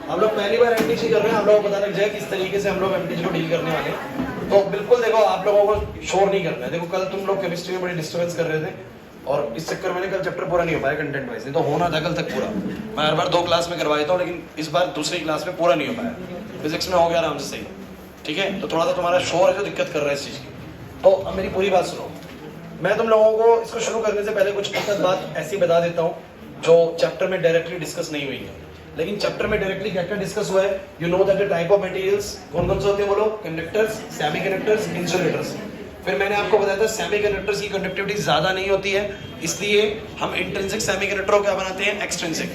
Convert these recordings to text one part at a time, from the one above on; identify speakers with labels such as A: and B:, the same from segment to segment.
A: हम लोग पहली बार एमटीजी कर रहे हैं, हम लोगों को पता लग जाए किस तरीके से हम लोग एमटीजी को डील करने वाले हैं। तो बिल्कुल देखो, आप लोगों को शोर नहीं करना है। देखो कल तुम लोग केमिस्ट्री में बड़ी डिस्टर्बेंस कर रहे थे और इस चक्कर में कल चैप्टर पूरा नहीं हो पाया कंटेंट वाइज। नहीं तो होना था कल तक पूरा। मैं हर बार 2 क्लास में करवा देता हूँ, लेकिन इस बार दूसरी क्लास में पूरा नहीं हो पाया। फिजिक्स में हो गया आराम से सही, ठीक है। तो थोड़ा सा तुम्हारा शोर है जो दिक्कत कर रहा है इस चीज़ की। तो अब मेरी पूरी बात सुनो। मैं तुम लोगों को इसको शुरू करने से पहले कुछ एक बात ऐसी बता देता हूँ जो चैप्टर में डायरेक्टली डिस्कस नहीं हुई है। लेकिन चैप्टर में डायरेक्टली क्या क्या डिस्कस हुआ है, you know that the type of materials कौन कौन से होते हैं बोलो? Conductors, semiconductors, insulators. फिर मैंने आपको बताया था सेमीकंडक्टर्स की कंडक्टिविटी ज्यादा नहीं होती है, इसलिए हम इंट्रिंसिक सेमीकंडक्टर को क्या बनाते हैं? एक्सट्रिंसिक।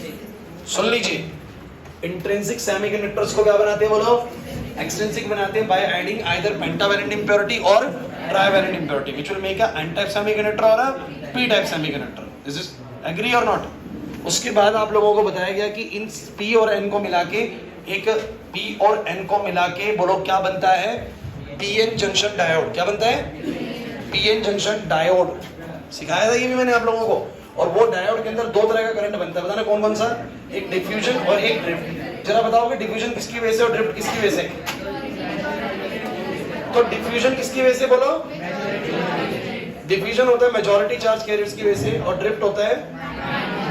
A: सुन लीजिए, इंट्रिंसिक सेमीकंडक्टर्स को क्या बनाते हैं बोलो? एक्सट्रिंसिक बनाते हैं by adding either pentavalent impurity और trivalent impurity which will make a N type semiconductor और a P type semiconductor. This is agree और नॉट? उसके बाद आप लोगों को बताया गया कि इन P और N को मिला के, एक P और N को मिला के बोलो क्या बनता है? PN junction diode. क्या बनता है? PN junction diode. सिखाया था ये भी मैंने आप लोगों को। और वो डायोड के अंदर 2 तरह का करंट बनता है, बताना कौन कौन सा? एक डिफ्यूजन और एक ड्रिफ्ट। जरा बताओगे डिफ्यूजन किसकी वजह से और ड्रिफ्ट किसकी वजह से? तो डिफ्यूजन किसकी वजह से बोलो? डिफ्यूजन होता है मेजॉरिटी चार्ज कैरियर्स की वजह से और ड्रिफ्ट होता है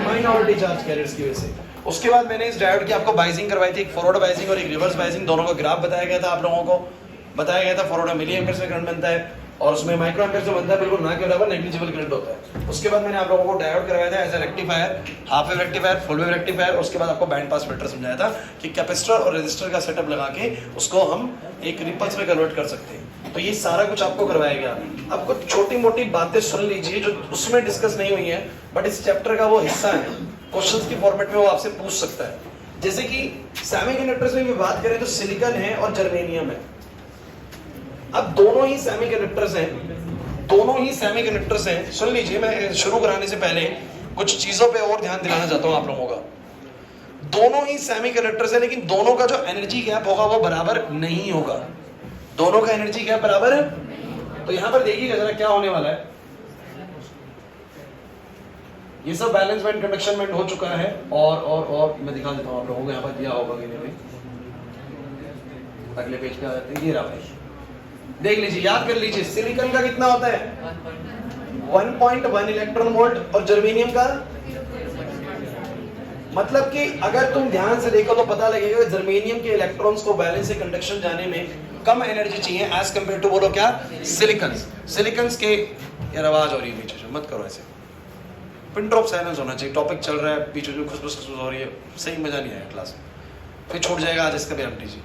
A: माइनॉरिटी चार्ज कैरियर्स की वजह से। उसके बाद मैंने इस डायोड की आपको बाइजिंग करवाई थी, एक फॉरवर्ड बाइजिंग और एक रिवर्स बाइजिंग। दोनों का ग्राफ बताया गया था आप लोगों को। बताया गया था फॉरवर्ड में मिली एम्पियर से करंट बनता है और उसमें माइक्रो एम्पियर से बनता है, बिल्कुल ना के बराबर नेग्लिजिबल करंट होता है। उसके बाद मैंने आप लोगों को डायोड करवाया था as a rectifier, half wave rectifier, full wave rectifier. उसके बाद आपको बैंड पास फिल्टर समझाया था कि कैपेसिटर और रेजिस्टर का सेटअप लगा के उसको हम एक रिपल्स में कन्वर्ट कर सकते हैं। तो ये सारा कुछ आपको करवाया गया। अब कुछ छोटी मोटी बातें सुन लीजिए जो उसमें डिस्कस नहीं हुई है, बट इस चैप्टर का वो हिस्सा है। क्वेश्चंस की फॉर्मेट में वो आपसे पूछ सकता है। जैसे कि सेमीकंडक्टर्स में भी बात करें तो सिलिकॉन है और जर्मेनियम है। अब दोनों ही सेमीकंडक्टर्स हैं, दोनों ही सेमीकंडक्टर्स हैं। सुन लीजिए, मैं शुरू कराने से पहले कुछ चीजों पे और ध्यान दिलाना चाहता हूं आप लोगों का। दोनों ही सेमीकंडक्टर्स हैं, लेकिन दोनों का जो एनर्जी गैप होगा वो बराबर नहीं होगा। दोनों का एनर्जी गैप बराबर है। तो यहां पर देखिएगा जरा क्या होने वाला है। ये सब बैलेंस बैंड कंडक्शन बैंड हो चुका है और मैं दिखा देता हूं आप लोगों को। यहाँ पर दिया होगा अगले पेज पे आ जाते हैं। ये रहा भाई, देख लीजिए, याद कर लीजिए। सिलिकॉन का कितना होता है? 1.1 इलेक्ट्रॉन वोल्ट और जर्मेनियम का मतलब कि अगर तुम ध्यान से देखो तो पता लगेगा कि जर्मेनियम के इलेक्ट्रॉन्स को बैलेंस से कंडक्शन जाने में कम एनर्जी चाहिए एज कंपेयर टू बोलो क्या? सिलिकॉन्स के। यार आवाज हो रही है बीच में, मत करो ऐसे। पिन ड्रॉप साइलेंस होना चाहिए। टॉपिक चल रहा है, बीच में खुशबुश हो रही है, सही मजा नहीं आया क्लास में। फिर छूट जाएगा आज इसका भी एमटीजी।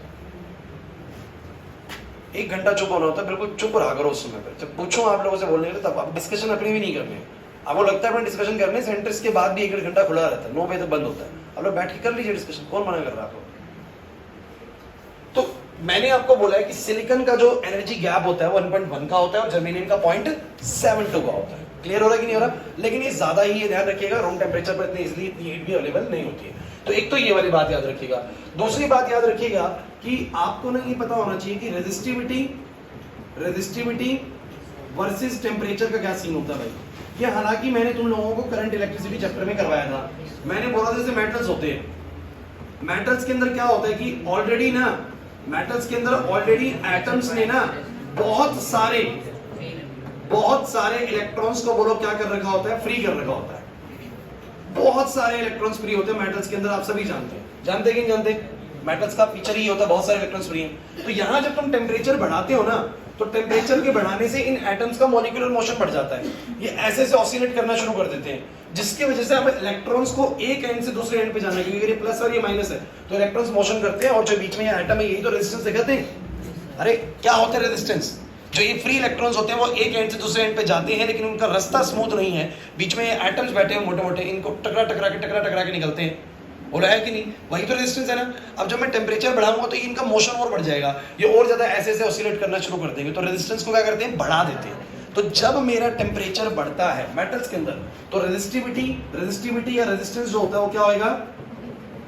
A: 1 घंटा चुप होना होता है, बिल्कुल चुप रहा करो उस समय पर। जब पूछो आप लोगों से बोलने के लिए तब आप डिस्कशन अपनी भी नहीं करनी है। आपको लगता है अपना डिस्कशन करने सेंटर्स के बाद भी 1 घंटा खुला रहता है, 9 बजे तक बंद होता है। आप लोग बैठ के कर लीजिए डिस्कशन, कौन मना कर रहा है आपको? तो मैंने आपको बोला है कि सिलिकॉन का जो एनर्जी गैप होता है 1.1 का होता है और जर्मेनियम का 0.72 का होता है। क्लियर हो रहा है कि नहीं हो रहा? लेकिन ये ज्यादा ही, ये ध्यान रखिएगा, रूम टेम्परेचर पर इतनी इजीली इतनी हीट भी अवेलेबल नहीं होती है। तो एक तो ये वाली बात याद रखिएगा। दूसरी बात याद रखिएगा कि आपको ना ये पता होना चाहिए कि रेजिस्टिविटी वर्सेस टेम्परेचर का क्या सीन होता है भाई। ये हालांकि मैंने तुम लोगों को करंट इलेक्ट्रिसिटी चैप्टर में करवाया था। मैंने बोला था जैसे मेटल्स होते हैं, मेटल्स के अंदर क्या होता है कि ऑलरेडी ना, मेटल्स के अंदर ऑलरेडी एटम्स ने ना बहुत सारे इलेक्ट्रॉन्स को बोलो क्या कर रखा होता है? फ्री कर रखा होता है। बहुत सारे इलेक्ट्रॉन्स फ्री होते हैं मेटल्स के अंदर, आप सभी जानते हैं। जानते कि नहीं जानते? मेटल्स का फीचर ही होता है बहुत सारे इलेक्ट्रॉन्स फ्री हैं। तो यहां जब तुम टेम्परेचर बढ़ाते हो ना, तो टेम्परेचर के बढ़ाने से इन एटम्स का मॉलिक्यूलर मोशन बढ़ जाता है। ये ऐसे से ऑसिलेट करना शुरू कर देते हैं, जिसकी वजह से हमें इलेक्ट्रॉन्स को एक एंड से दूसरे एंड पे जाना है, क्योंकि ये प्लस और ये माइनस है। तो इलेक्ट्रॉन्स मोशन करते हैं और जो बीच में ये एटम है यही तो रेजिस्टेंस दिखाते हैं। अरे क्या होता है रेजिस्टेंस? जो ये फ्री इलेक्ट्रॉन्स होते हैं वो एक एंड से दूसरे एंड पे जाते हैं, लेकिन उनका रास्ता स्मूथ नहीं है। बीच में ये एटम्स बैठे हैं मोटे मोटे, इनको टकरा टकरा के निकलते हैं। बोला है कि नहीं? वही तो रेजिस्टेंस है ना। अब जब मैं टेम्परेचर बढ़ाऊंगा तो इनका मोशन और बढ़ जाएगा, ये और ज्यादा ऐसे ऐसे ऑसिलेट करना शुरू कर देंगे। तो रेजिस्टेंस को क्या करते हैं? बढ़ा देते हैं। तो जब मेरा टेम्परेचर बढ़ता है मेटल्स के अंदर, तो रेजिस्टिविटी या रेजिस्टेंस जो होता है वो क्या होगा?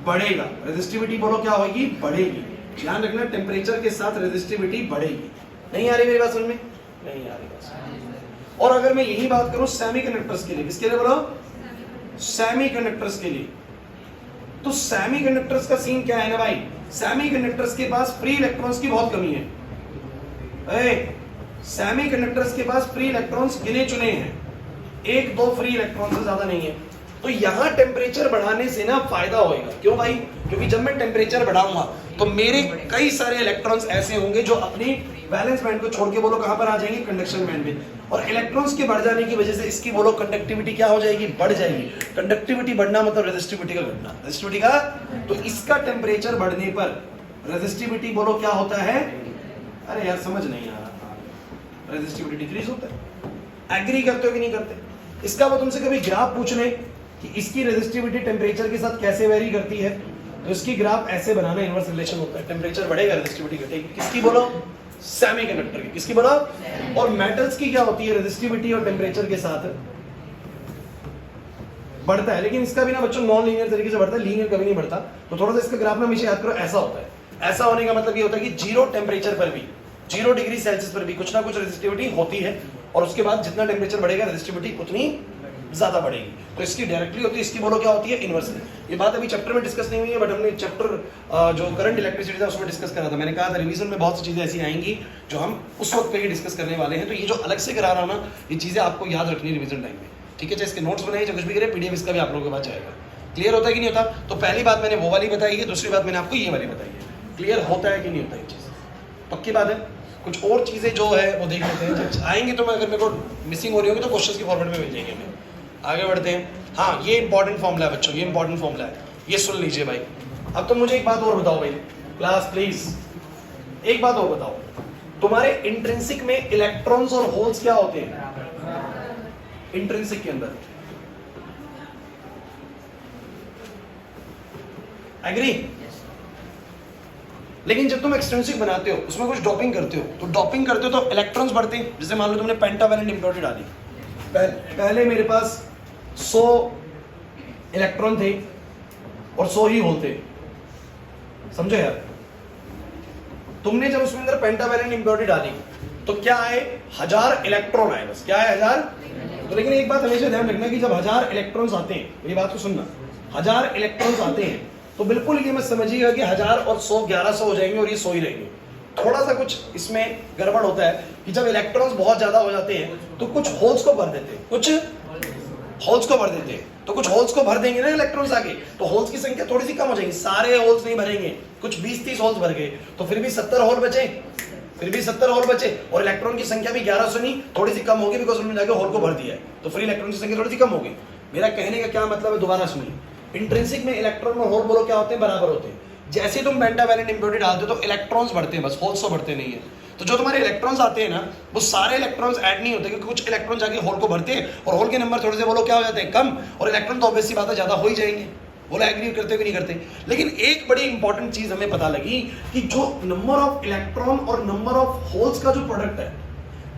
A: बढ़ेगा। रेजिस्टिविटी बोलो क्या होगी? बढ़ेगी। ध्यान रखना, टेम्परेचर के साथ रेजिस्टिविटी बढ़ेगी। नहीं आ रही मेरी बात समझ में? नहीं आ रही बात। और अगर मैं यही बात करूं सेमीकंडक्टर्स के लिए, किसके लिए बोलो? सेमीकंडक्टर्स के लिए। तो सेमीकंडक्टर्स का सीन क्या है ना भाई, सेमीकंडक्टर्स के पास फ्री इलेक्ट्रॉन्स की बहुत कमी है। सेमीकंडक्टर्स के पास फ्री इलेक्ट्रॉन्स गिने चुने हैं, एक दो फ्री इलेक्ट्रॉन से ज्यादा नहीं है। तो यहां टेम्परेचर बढ़ाने से ना फायदा होएगा। क्यों भाई? क्योंकि जब मैं टेम्परेचर बढ़ाऊंगा तो मेरे कई सारे इलेक्ट्रॉन्स ऐसे होंगे जो अपनी वैलेंस बैंड को छोड़ के बोलो कहां पर आ जाएंगे, कंडक्शन बैंड में। और इलेक्ट्रॉन्स के बढ़ जाने की वजह से इसकी बोलो कंडक्टिविटी क्या हो जाएगी, बढ़ जाएगी। कंडक्टिविटी बढ़ना मतलब रेजिस्टिविटी का घटना, रेजिस्टिविटी का। तो इसका टेम्परेचर बढ़ने पर रेजिस्टिविटी बोलो क्या होता है, अरे यार समझ नहीं आ रहा, रेजिस्टिविटी डिक्रीज होता है। एग्री करते हो कि नहीं करते? इसका वो तुमसे कभी ग्राफ पूछ ले कि इसकी रेजिस्टिविटी टेम्परेचर के साथ कैसे वेरी करती है, तो इसकी ग्राफ ऐसे बनाना इनवर्स रिलेशन होता है। टेम्परेचर बढ़ेगा रेजिस्टिविटी घटेगी। किसकी बोलो? सेमीकंडक्टर की। किसकी बोलो? और मेटल्स की क्या होती है, रेजिस्टिविटी और टेम्परेचर के साथ बढ़ता है, लेकिन इसका भी ना बच्चों नॉन लीनियर तरीके से बढ़ता है, लीनियर कभी नहीं बढ़ता। तो थोड़ा सा इसका ग्राफ ना हमेशा याद करो, ऐसा होता है। ऐसा होने का मतलब ये होता है कि 0 टेम्परेचर पर भी, 0 डिग्री सेल्सियस पर भी कुछ ना कुछ रेजिस्टिविटी होती है, और उसके बाद जितना टेम्परेचर बढ़ेगा रेजिस्टिविटी उतनी ज्यादा बढ़ेगी। तो इसकी डायरेक्टली होती है, इसकी बोलो क्या होती है, इनवर्सली। ये बात अभी चैप्टर में डिस्कस नहीं हुई है, बट हमने चैप्टर जो करंट इलेक्ट्रिसिटी था उसमें डिस्कस करा था। मैंने कहा था रिवीजन में बहुत सी चीजें ऐसी आएंगी जो हम उस वक्त पे ही डिस्कस करने वाले हैं। तो ये जो अलग से करा रहा हूं ना, ये चीजें आपको याद रखनी है रिवीजन टाइम में, ठीक है? चाहे इसके नोट्स बनाइए, चाहे कुछ भी करें, पीडीएफ इसका भी आप लोगों के पास जाएगा। क्लियर होता है कि नहीं होता? तो पहली बात मैंने वो वाली बताई है, दूसरी बात मैंने आपको ये वाली बताई है। क्लियर होता है कि नहीं होता ये चीज? पक्की बात है। कुछ और चीजें जो है वो देख लेते हैं, जब आएंगे तो मैं, अगर मेरे को मिसिंग हो रही होगी तो क्वेश्चन की फॉर्मेट में मिल जाएंगे। हमें आगे बढ़ते हैं। हाँ, ये इंपॉर्टेंट फॉर्मूला है बच्चों, ये इंपॉर्टेंट फॉर्मूला है, ये सुन लीजिए भाई। अब तो मुझे एक बात और बताओ भाई, क्लास प्लीज एक बात और बताओ, तुम्हारे इंट्रिंसिक में इलेक्ट्रॉन्स और होल्स क्या होते हैं? इंट्रिंसिक के अंदर एग्री? लेकिन जब तुम एक्सट्रिंसिक बनाते हो, उसमें कुछ डॉपिंग करते हो, तो डॉपिंग करते हो तो इलेक्ट्रॉन्स बढ़ते हैं। जैसे मान लो तुमने पेंटावैलेंट इम्प्योरिटी डाली, पहले मेरे पास 100 इलेक्ट्रॉन थे और 100 ही होल थे, समझो यार। तुमने जब उसमें अंदर पेंटावैलेंट इम्प्योरिटी डाली तो क्या आए, 1000 इलेक्ट्रॉन आए, बस क्या है 1000। तो लेकिन एक बात हमेशा ध्यान रखना कि जब 1000 इलेक्ट्रॉन्स आते हैं, मेरी बात को सुनना, 1000 इलेक्ट्रॉन्स आते हैं तो बिल्कुल ये मत समझिएगा कि 1000 और 100 1100 हो जाएंगे और ये 100 ही रहेंगे। थोड़ा सा कुछ इसमें गड़बड़ होता है कि जब इलेक्ट्रॉन्स बहुत ज्यादा हो जाते हैं तो कुछ होल्स को भर देते हैं, कुछ होल्स को भर देते हैं। तो कुछ होल्स को भर देंगे ना इलेक्ट्रॉन्स आगे, तो होल्स की संख्या थोड़ी सी कम हो जाएगी। सारे होल्स नहीं भरेंगे, कुछ 20-30 होल्स भर गए तो फिर भी 70 होल बचे, फिर भी 70 होल बचे, और इलेक्ट्रॉन की संख्या भी 1100 नहीं, थोड़ी सी कम होगी, बिकॉज उन्होंने जाके होल को भर दिया है, तो फ्री इलेक्ट्रॉन की संख्या थोड़ी सी कम होगी। मेरा कहने का क्या मतलब है, दोबारा सुनिए। इंट्रिंसिक में इलेक्ट्रॉन और होल बोलो क्या होते हैं, बराबर होते हैं। जैसे तुम पेंटावैलेंट इम्प्योरिटी डालते हो तो इलेक्ट्रॉन्स बढ़ते हैं, बस होल्स तो बढ़ते नहीं है। तो जो तुम्हारे इलेक्ट्रॉन्स आते हैं ना, वो सारे इलेक्ट्रॉन्स ऐड नहीं होते, क्योंकि कुछ इलेक्ट्रॉन जाके होल को भरते हैं और होल के नंबर थोड़े से बोलो क्या हो जाते हैं, कम, और इलेक्ट्रॉन तो ऑब्वियस सी बात है ज्यादा हो ही जाएंगे। बोला एग्री करते हो कि नहीं करते? लेकिन एक बड़ी इंपॉर्टेंट चीज हमें पता लगी कि जो नंबर ऑफ इलेक्ट्रॉन और नंबर ऑफ होल्स का जो प्रोडक्ट है,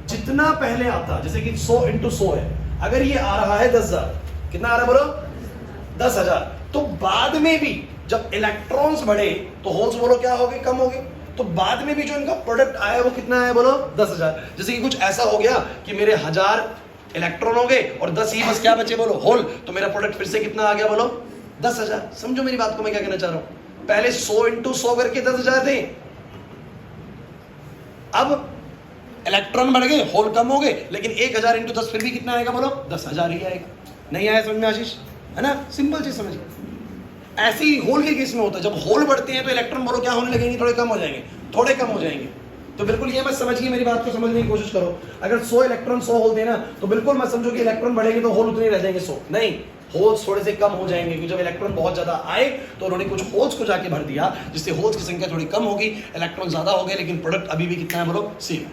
A: जितना पहले आता, जैसे कि 100 × 100 है, अगर ये आ रहा है 10,000, कितना आ रहा है बोलो, 10,000, तो बाद में भी जब इलेक्ट्रॉन्स बढ़े तो होल्स बोलो क्या हो गए, कम हो गए। तो बाद में भी जो इनका प्रोडक्ट आया वो कितना है बोलो, 10,000। जैसे कि कुछ ऐसा हो गया कि मेरे 1000 इलेक्ट्रॉन हो गए और 10 ही बस क्या बचे बोलो, होल, तो मेरा प्रोडक्ट फिर से कितना आ गया बोलो, 10,000। समझो मेरी बात को, मैं क्या कहना चाह रहा हूं। पहले 100 × 100 करके 10,000 थे, अब इलेक्ट्रॉन बढ़ गए, होल कम हो गए, लेकिन 1000 × 10 फिर भी कितना आएगा बोलो, 10,000 ही आएगा। नहीं आया समझ में आशीष, है ना? सिंपल चीज समझिए। ऐसे ही होल के केस में होता है, जब होल बढ़ते हैं तो इलेक्ट्रॉन बोलो क्या होने लगेंगे, थोड़े कम हो जाएंगे, थोड़े कम हो जाएंगे। तो बिल्कुल ये मत समझिए, मेरी बात को समझने की कोशिश करो। अगर 100 इलेक्ट्रॉन 100 होल देना, तो बिल्कुल मत समझो कि इलेक्ट्रॉन बढ़ेंगे तो होल उतने रह जाएंगे 100, नहीं, होल्स थोड़े से कम हो जाएंगे, क्योंकि जब इलेक्ट्रॉन बहुत ज्यादा आए तो उन्होंने कुछ होल्स को जाके भर दिया, जिससे होल्स की संख्या थोड़ी कम होगी, इलेक्ट्रॉन ज्यादा हो गए, लेकिन प्रोडक्ट अभी भी कितना है बोलो, सेम।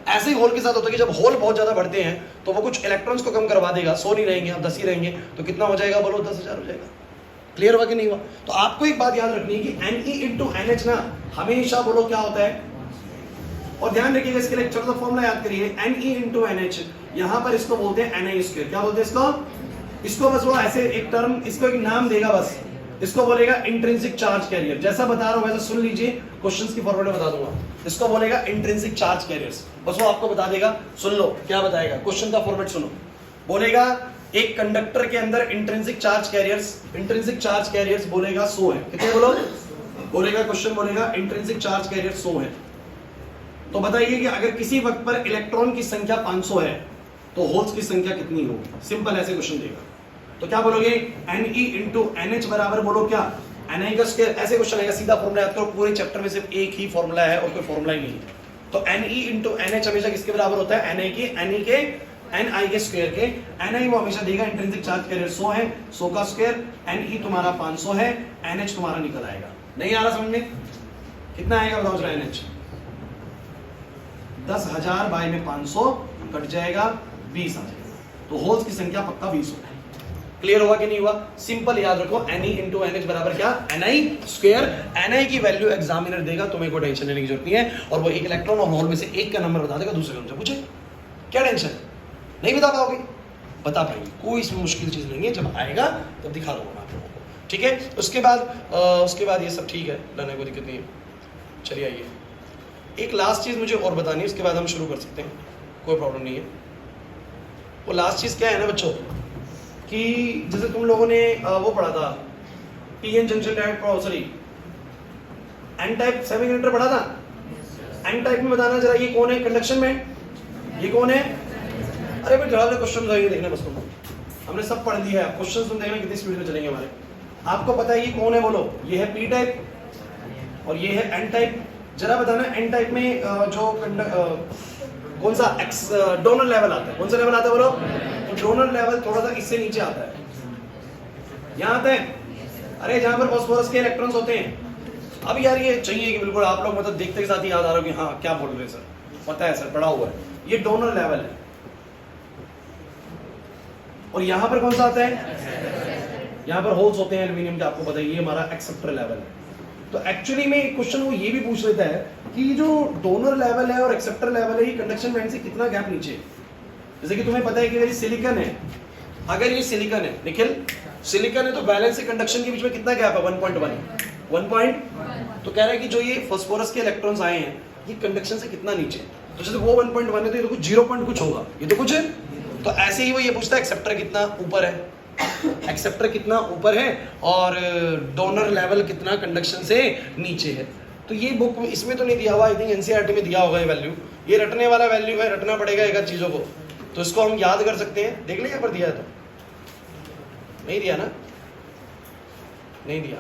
A: ऐसे ही होल के साथ होता है कि जब होल बहुत ज्यादा बढ़ते हैं तो वो कुछ इलेक्ट्रॉन्स को कम करवा देगा, 100 नहीं रहेंगे, अब 10 ही रहेंगे, तो कितना हो जाएगा बोलो, 10,000 हो जाएगा। क्लियर हुआ कि नहीं हुआ? तो आपको एक बात याद रखनी है कि Ne × NH ना हमेशा बोलो क्या होता है, और ध्यान रखिएगा इसके लिए छोटा सा फॉर्मूला याद करिए, Ne × NH, यहां पर इसको बोलते हैं Ni²। क्या बोलते हैं इसको बस वो ऐसे एक टर्म, इसको एक नाम देगा, बस इसको बोलेगा इंट्रिंसिक चार्ज कैरियर। जैसा बता रहा हूं वैसा सुन लीजिए, क्वेश्चंस की फॉर्मेट में बता दूंगा। इसको बोलेगा इंट्रिंसिक चार्ज कैरियर्स, बस वो आपको बता देगा। सुन लो क्या बताएगा, क्वेश्चन का फॉर्मेट सुनो। बोलेगा एक कंडक्टर के अंदर इंट्रिंसिक चार्ज कैरियर्स बोलेगा 100 है। कितने बोलो? बोलेगा, क्वेश्चन बोलेगा इंट्रिंसिक चार्ज कैरियर 100 है। तो बताइए कि अगर किसी वक्त पर इलेक्ट्रॉन की संख्या 500 है तो होल्स की संख्या कितनी होगी? सिंपल ऐसे क्वेश्चन देगा तो क्या बोलोगे? Ne इंटू NH बराबर बोलो क्या? Ni का स्क्वायर। ऐसे क्वेश्चन आएगा, सीधा फॉर्मूला याद करो। पूरे चैप्टर में सिर्फ एक ही फॉर्मूला है और कोई फॉर्मूला ही नहीं है। तो Ne इंटू NH हमेशा किसके बराबर होता है? Ni के स्क्वायर के। Ni वो हमेशा देगा इंट्रिंसिक चार्ज कैरियर 100 है, 100 का स्क्वायर। Ne तुम्हारा 500 है, NH तुम्हारा निकल आएगा। नहीं आ रहा समझ में? कितना आएगा बताओ जरा NH? 10,000 बाय में 500 कट जाएगा, 20 आ जाएगा। तो होल्स की संख्या पक्का 20 होगा। क्लियर हुआ कि नहीं हुआ? सिंपल याद रखो, Ne इंटू NH बराबर क्या? Ni square. Ni की वैल्यू एग्जामिनर देगा, तुम्हें कोई टेंशन लेने की जरूरत नहीं है। और वो एक इलेक्ट्रॉन और होल में से एक का नंबर बता देगा, दूसरे का नंबर पूछे क्या टेंशन? नहीं बता पाओगे? बता पाएंगे, कोई इसमें मुश्किल चीज नहीं है। जब आएगा तब दिखा दूंगा मैं आप लोगों को, ठीक है? उसके बाद ये सब ठीक है, लाने को दिक्कत नहीं है। चलिए आइए, एक लास्ट चीज मुझे और बतानी है, उसके बाद हम शुरू कर सकते हैं, कोई प्रॉब्लम नहीं है। वो लास्ट चीज क्या है ना बच्चों, कि जैसे तुम लोगों ने वो पढ़ा था PN junction type, sorry N type semiconductor पढ़ा था। एन टाइप में बताना जरा, ये कौन है कंडक्शन में? ये कौन है? अरे भाई जवाब क्वेश्चन आइए देखना बस तुम, हमने सब पढ़ लिया है। क्वेश्चन तुम देखना कितनी स्पीड में चलेंगे हमारे। आपको पता है ये कौन है? बोलो। ये है पी टाइप और ये है एन टाइप। जरा बताना एन टाइप में जो कौन सा डोनर लेवल आता है? कौन सा लेवल आता है बोलो? तो डोनर लेवल थोड़ा सा इससे नीचे आता है, यहाँ आता है। अरे जहाँ पर फास्फोरस के इलेक्ट्रॉन्स होते हैं। अब यार ये चाहिए कि बिल्कुल आप लोग मतलब देखते के साथ ही याद आ रहा हो कि हाँ क्या बोल रहे हैं सर, पता है सर, पढ़ा हुआ है। ये डोनर लेवल है। और यहाँ पर कौन सा आता है? यहाँ पर होल्स होते हैं एल्यूमिनियम के, आपको पता है। ये हमारा एक्सेप्टर लेवल है। तो एक्चुअली में क्वेश्चन वो ये भी पूछ लेता है कि जो डोनर लेवल है और एक्सेप्टर लेवल है, ये कंडक्शन बैंड से कितना गैप नीचे है। जैसे कि तुम्हें पता है कि ये सिलिकॉन है, अगर ये सिलिकॉन है, निखिल सिलिकॉन है, तो बैलेंस से कंडक्शन के बीच में कितना गैप है? 1.1 तो कह रहा है कि जो ये फास्फोरस के इलेक्ट्रॉन्स आए हैं ये कंडक्शन से कितना नीचे। तो जैसे वो 1.1 है तो ये तो कुछ 0 पॉइंट कुछ होगा, ये तो कुछ है। तो ऐसे ही वो ये पूछता है एक्सेप्टर कितना ऊपर है, एक्सेप्टर कितना ऊपर है और डोनर लेवल कितना कंडक्शन से नीचे है। तो ये बुक इसमें तो नहीं दिया हुआ, आई थिंक एनसीईआरटी में दिया होगा ये वैल्यू। ये रटने वाला वैल्यू है, रटना पड़ेगा एक चीजों को। तो इसको हम याद कर सकते हैं। देख लिया पर दिया है तो नहीं दिया ना? नहीं दिया।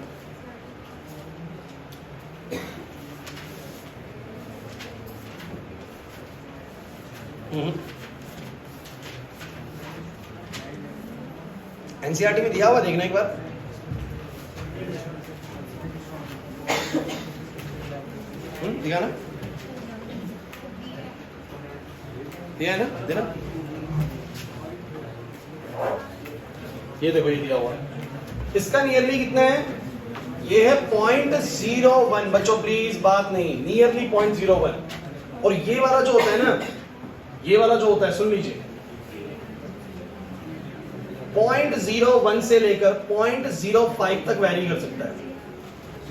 A: एनसीईआरटी में दिया हुआ, देखना एक बार। दिया ना? दिया है ना? देना। ये देखो ये दिया हुआ है। इसका नियरली कितना है? ये है 0.01। बच्चों प्लीज बात नहीं, नियरली 0.01। और ये वाला जो होता है ना, ये वाला जो होता है, सुन लीजिए, 0.01 से लेकर 0.05 तक वैरी कर सकता है।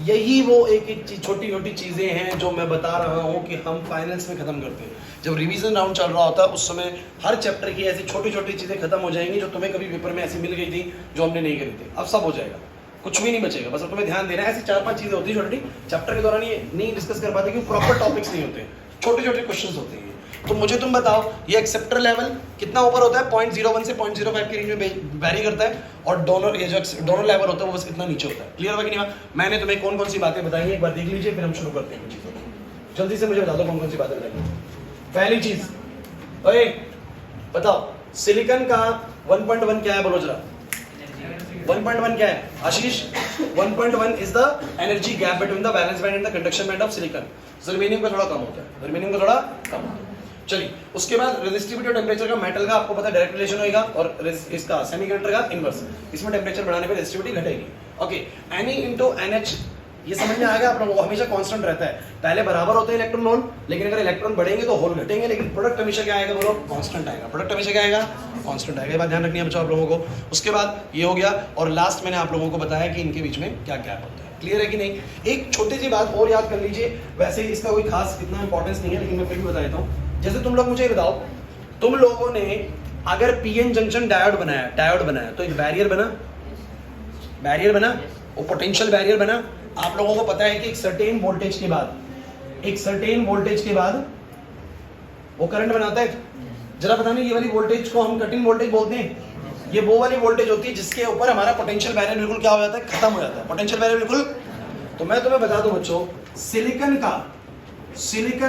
A: यही वो एक छोटी छोटी चीजें हैं जो मैं बता रहा हूँ कि हम फाइनल्स में खत्म करते हैं। जब रिवीजन राउंड चल रहा होता है उस समय हर चैप्टर की ऐसी छोटी छोटी चीजें खत्म हो जाएंगी जो तुम्हें कभी पेपर में ऐसी मिल गई थी जो हमने नहीं करी थी। अब सब हो जाएगा, कुछ भी नहीं बचेगा। बस अब तुम्हें ध्यान देना है। ऐसी 4-5 चीजें होती है छोटी, चैप्टर के दौरान ये नहीं डिस्कस कर पाते क्योंकि प्रॉपर टॉपिक्स नहीं होते, छोटे छोटे क्वेश्चन होते हैं। तो मुझे तुम बताओ ये एक्सेप्टर लेवल कितना ऊपर होता है? 0.01 से 0.05 के रेंज में वेरी करता है। और डोनर, ये जो डोनर लेवल होता है वो बस कितना नीचे होता है। क्लियर हुआ कि नहीं? मैंने तुम्हें कौन कौन सी बातें बताई हैं एक बार देख लीजिए, फिर हम शुरू करते हैं चीजों को। जल्दी से मुझे बता दो कौन कौन सी बातें बताई। पहली चीज, ओए बताओ सिलिकॉन का 1.1 क्या है? बोलो जरा 1.1 क्या है आशीष? 1.1 is the energy gap between the valence band and the conduction band of silicon. Germanium का थोड़ा कम होता है, जर्मेनियम का थोड़ा कम होता है। चलिए उसके बाद रेजिस्टिविटी और टेम्परेचर का मेटल का आपको पता है डायरेक्ट रिलेशन होगा, और इसका सेमीकंडक्टर का इनवर्स। इसमें टेम्परेचर बढ़ाने पे रेजिस्टिविटी घटेगी। ओके, Ne into NH, ये समझ में आ गया आप लोगों को? हमेशा कांस्टेंट रहता है, पहले बराबर होते हैं इलेक्ट्रॉन होल, लेकिन अगर इलेक्ट्रॉन बढ़ेंगे तो होल घटेंगे, लेकिन प्रोडक्ट हमेशा क्या आएगा? बोलो कांस्टेंट आएगा। प्रोडक्ट हमेशा क्या आएगा? कांस्टेंट आएगा। ये बात ध्यान रखनी है बच्चों आप लोगों को। उसके बाद ये हो गया, और लास्ट मैंने आप लोगों को बताया कि इनके बीच में क्या गैप होता है। क्लियर है कि नहीं? एक छोटी सी बात और याद कर लीजिए, वैसे इसका कोई खास इतना इंपॉर्टेंस नहीं है, लेकिन मैं फिर भी बता देता हूँ। जैसे तुम लोग मुझे बताओ, तुम लोगों ने अगर पीएन जंक्शन डायोड बनाया तो एक बैरियर बना वो पोटेंशियल बैरियर बना। आप लोगों को पता है कि एक सर्टेन वोल्टेज के बाद वो करंट बनाता है। जरा बताना, ये वाली वोल्टेज को हम कट इन वोल्टेज बोलते हैं। ये वो वाली वोल्टेज होती है जिसके ऊपर हमारा पोटेंशियल बैरियर बिल्कुल क्या हो जाता है, खत्म हो जाता है पोटेंशियल बैरियर बिल्कुल। तो मैं तुम्हें बता दूं बच्चों, सिलिकॉन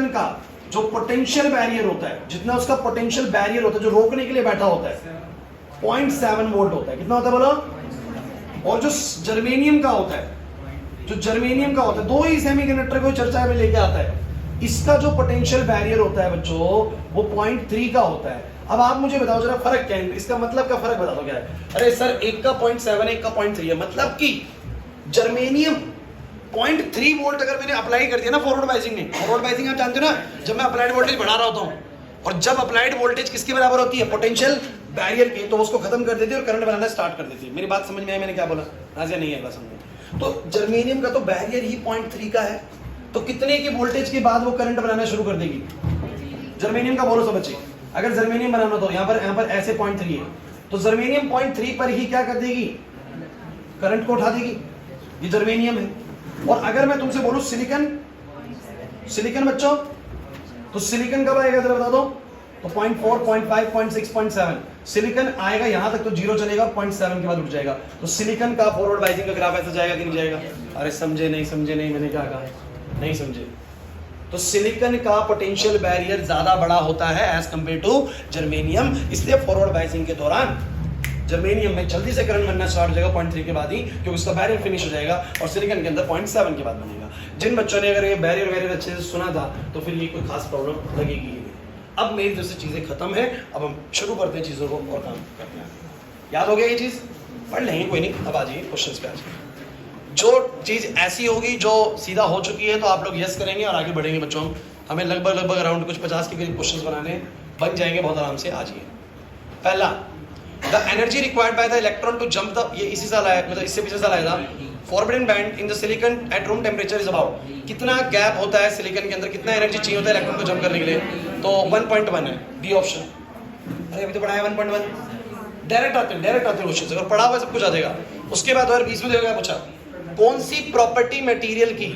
A: का जो पोटेंशियल बैरियर होता है, जितना उसका पोटेंशियल बैरियर होता है जो रोकने के लिए बैठा होता है, 0.7 वोल्ट होता है। कितना होता है बोलो? और जो जर्मेनियम का होता है, दो ही सेमीकंडक्टर को चर्चा में लेके आता है, इसका जो पोटेंशियल बैरियर होता है बच्चों वो 0.3 का होता है। अब आप मुझे बताओ जरा फर्क क्या है, इसका मतलब का फर्क बता दो क्या है। अरे सर एक का 0.7 एक का 0.3 है, मतलब कि जर्मेनियम 0.3 वोल्ट अगर मैंने अप्लाई कर दिया ना फॉरवर्ड बाइसिंग में, फॉरवर्ड बाइसिंग आप जानते हो ना, जब मैं अप्लाइड वोल्टेज बढ़ा रहा होता हूँ और जब अप्लाइड वोल्टेज किसके बराबर होती है, पोटेंशियल बैरियर की, तो उसको खत्म कर देती है और करंट बनाना स्टार्ट कर देती है। मेरी बात समझ में आई मैंने क्या बोला? नाज़िया नहीं है समझ में। तो जर्मेनियम का तो बैरियर ही 0.3 का है, तो कितने की वोल्टेज के बाद वो करंट बनाना शुरू कर देगी जर्मेनियम का? बोलो सब बच्चे, अगर जर्मेनियम बनाना तो यहाँ पर ऐसे 0.3 है, तो जर्मेनियम 0.3 पर ही क्या कर देगी, करंट को उठा देगी। ये जर्मेनियम है। और अगर मैं तुमसे बोलूं सिलिकॉन बच्चों, तो सिलिकॉन कब आएगा जरा बता दो? तो 0.4, 0.5, 0.6, 0.7 सिलिकॉन आएगा यहां तक तो जीरो चलेगा, 0.7 के बाद उठ जाएगा। तो सिलिकॉन का फॉरवर्ड बाइसिंग का ग्राफ ऐसा जाएगा कि नहीं जाएगा? अरे समझे नहीं, मैंने क्या कहा, नहीं समझे। तो सिलिकॉन का पोटेंशियल बैरियर ज्यादा बड़ा होता है एज कंपेयर टू जर्मेनियम, इसलिए फॉरवर्ड बाइसिंग के दौरान जर्मेनियम में जल्दी से करंट बनना स्टार्ट हो जाएगा 0.3 के बाद ही, क्योंकि उसका बैरियर फिनिश हो जाएगा, और सिलिकॉन के अंदर 0.7 के बाद बनेगा। जिन बच्चों ने अगर ये बैरियर अच्छे से सुना था तो फिर ये कोई खास प्रॉब्लम लगेगी ही नहीं। अब मेरी तरफ से चीजें खत्म है, अब हम शुरू करते हैं चीजों को और काम करते हैं। याद हो गया ये चीज? पढ़ लेंगे कोई नहीं, अब आ जाइए क्वेश्चंस पे आ जाइए। जो चीज ऐसी होगी जो सीधा हो चुकी है तो आप लोग यस करेंगे और आगे बढ़ेंगे बच्चों। हमें लगभग अराउंड कुछ 50 के करीब क्वेश्चंस बनाने बन जाएंगे बहुत आराम से। आ जाइए। पहला, the energy required by the electron to jump the, ये इसी साल आया, मतलब इससे पिछले साल आया था, forbidden band in the silicon at room temperature is about, कितना गैप होता है सिलिकॉन के अंदर, कितना एनर्जी चाहिए होता है इलेक्ट्रॉन को जंप करने के लिए? तो 1.1 है, डी ऑप्शन। अरे अभी तो पढ़ा है 1.1। डायरेक्ट आते हैं क्वेश्चन, अगर पढ़ा हुआ सब कुछ आ जाएगा। उसके बाद और 20 में देखो क्या पूछा, कौन सी प्रॉपर्टी मटेरियल की,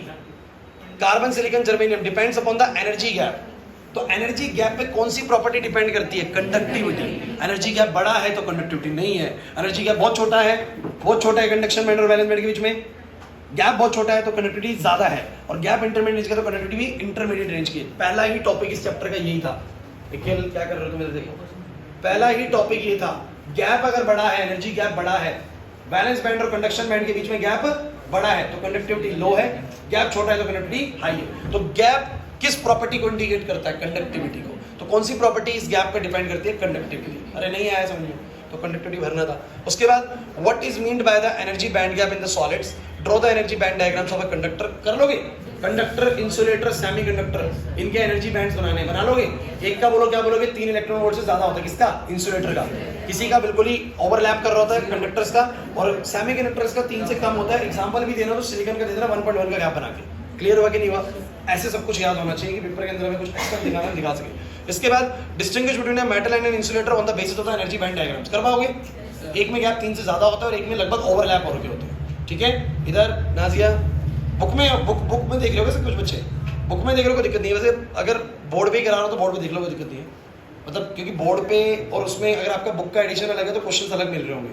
A: carbon silicon germanium, depends upon the energy gap. तो एनर्जी गैप पे कौन सी प्रॉपर्टी डिपेंड करती है? कंडक्टिविटी। एनर्जी गैप बड़ा है तो कंडक्टिविटी नहीं है, एनर्जी गैप बहुत छोटा है कंडक्शन बैंड और वैलेंस बैंड के बीच में गैप बहुत छोटा है तो कंडक्टिविटी ज्यादा है, और गैप इंटरमीडिएट रेंज का तो कंडक्टिविटी भी इंटरमीडिएट रेंज की। पहला ही टॉपिक इस चैप्टर का यही था। निखिल क्या कर रहे हो तुम मेरे? देखो पहला ही टॉपिक ये था, गैप अगर बड़ा है, एनर्जी गैप बड़ा है, वैलेंस बैंड और कंडक्शन बैंड के बीच में गैप बड़ा है तो कंडक्टिविटी लो है, गैप छोटा है तो कंडक्टिविटी हाई है। तो गैप किस प्रॉपर्टी को इंडिकेट करता है? कंडक्टिविटी को। तो कौन सी प्रॉपर्टी इस गैप पे डिपेंड करती है? कंडक्टिविटी। अरे नहीं आया समझ में, तो कंडक्टिविटी भरना था। उसके बाद what is meant by the energy band gap in the solids, draw the energy band diagrams of a conductor. कर लोगे? कंडक्टर, इंसुलेटर, सेमीकंडक्टर, इनके एनर्जी बैंड्स बना लोगे। एक का बोलो, क्या बोलोगे? 3 इलेक्ट्रॉन वोल्ट से ज्यादा होता है किसका? इंसुलेटर का। किसी का बिल्कुल ही ओवरलैप कर रहा होता है कंडक्टर्स का, और सेमीकंडक्टर्स का 3 से कम होता है। एग्जांपल भी देना तो सिलिकॉन का दे देना 1.1 का गैप बना के। क्लियर हुआ कि नहीं हुआ? ऐसे सब कुछ याद होना चाहिए कि पेपर के अंदर हमें कुछ एक्स्ट्रा दिखा सके। इसके बाद distinguish between a metal and an insulator on the basis of the energy band diagrams. कर पाओगे? एक में गैप 3 से ज्यादा होता है और एक में लगभग ओवरलैप हो रखे होते हैं। ठीक है, इधर नाजिया बुक में देख लोगे सब कुछ बच्चे, बुक में देख लो कोई दिक्कत नहीं है। वैसे अगर बोर्ड पे करा रहा हो तो बोर्ड पे देख लो, कोई दिक्कत नहीं है। मतलब क्योंकि बोर्ड पे और उसमें अगर आपका बुक का एडिशन अलग है तो क्वेश्चन अलग मिल रहे होंगे।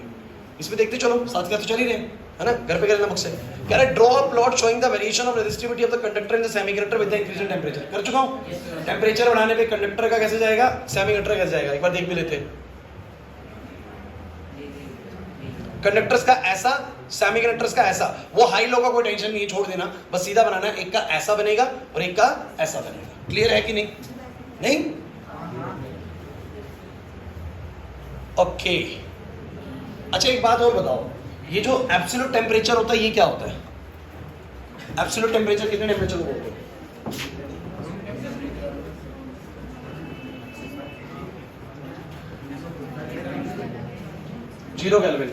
A: इसमें देखते चलो, साथ साथ तो चल ही रहे है ना, घर पे करना बुक से। कह रहे draw a plot showing the variation of resistivity of the conductor in the semiconductor with the increase in temperature. कर चुका हूं। टेंपरेचर बढ़ाने पे कंडक्टर का कैसे जाएगा, सेमीकंडक्टर कैसे जाएगा, एक बार देख भी लेते हैं। कंडक्टर्स का ऐसा, सेमीकंडक्टर्स का ऐसा। वो हाई लो का कोई टेंशन नहीं है, छोड़ देना, बस सीधा बनाना है। एक का ऐसा बनेगा और एक का ऐसा बनेगा। क्लियर है कि नहीं? नहीं? ओके। अच्छा एक बात और बताओ, ये जो एब्सोल्यूट टेम्परेचर होता है ये क्या होता है? एब्सोल्यूट टेम्परेचर कितने टेम्परेचर को बोलते हैं? Zero kelvin,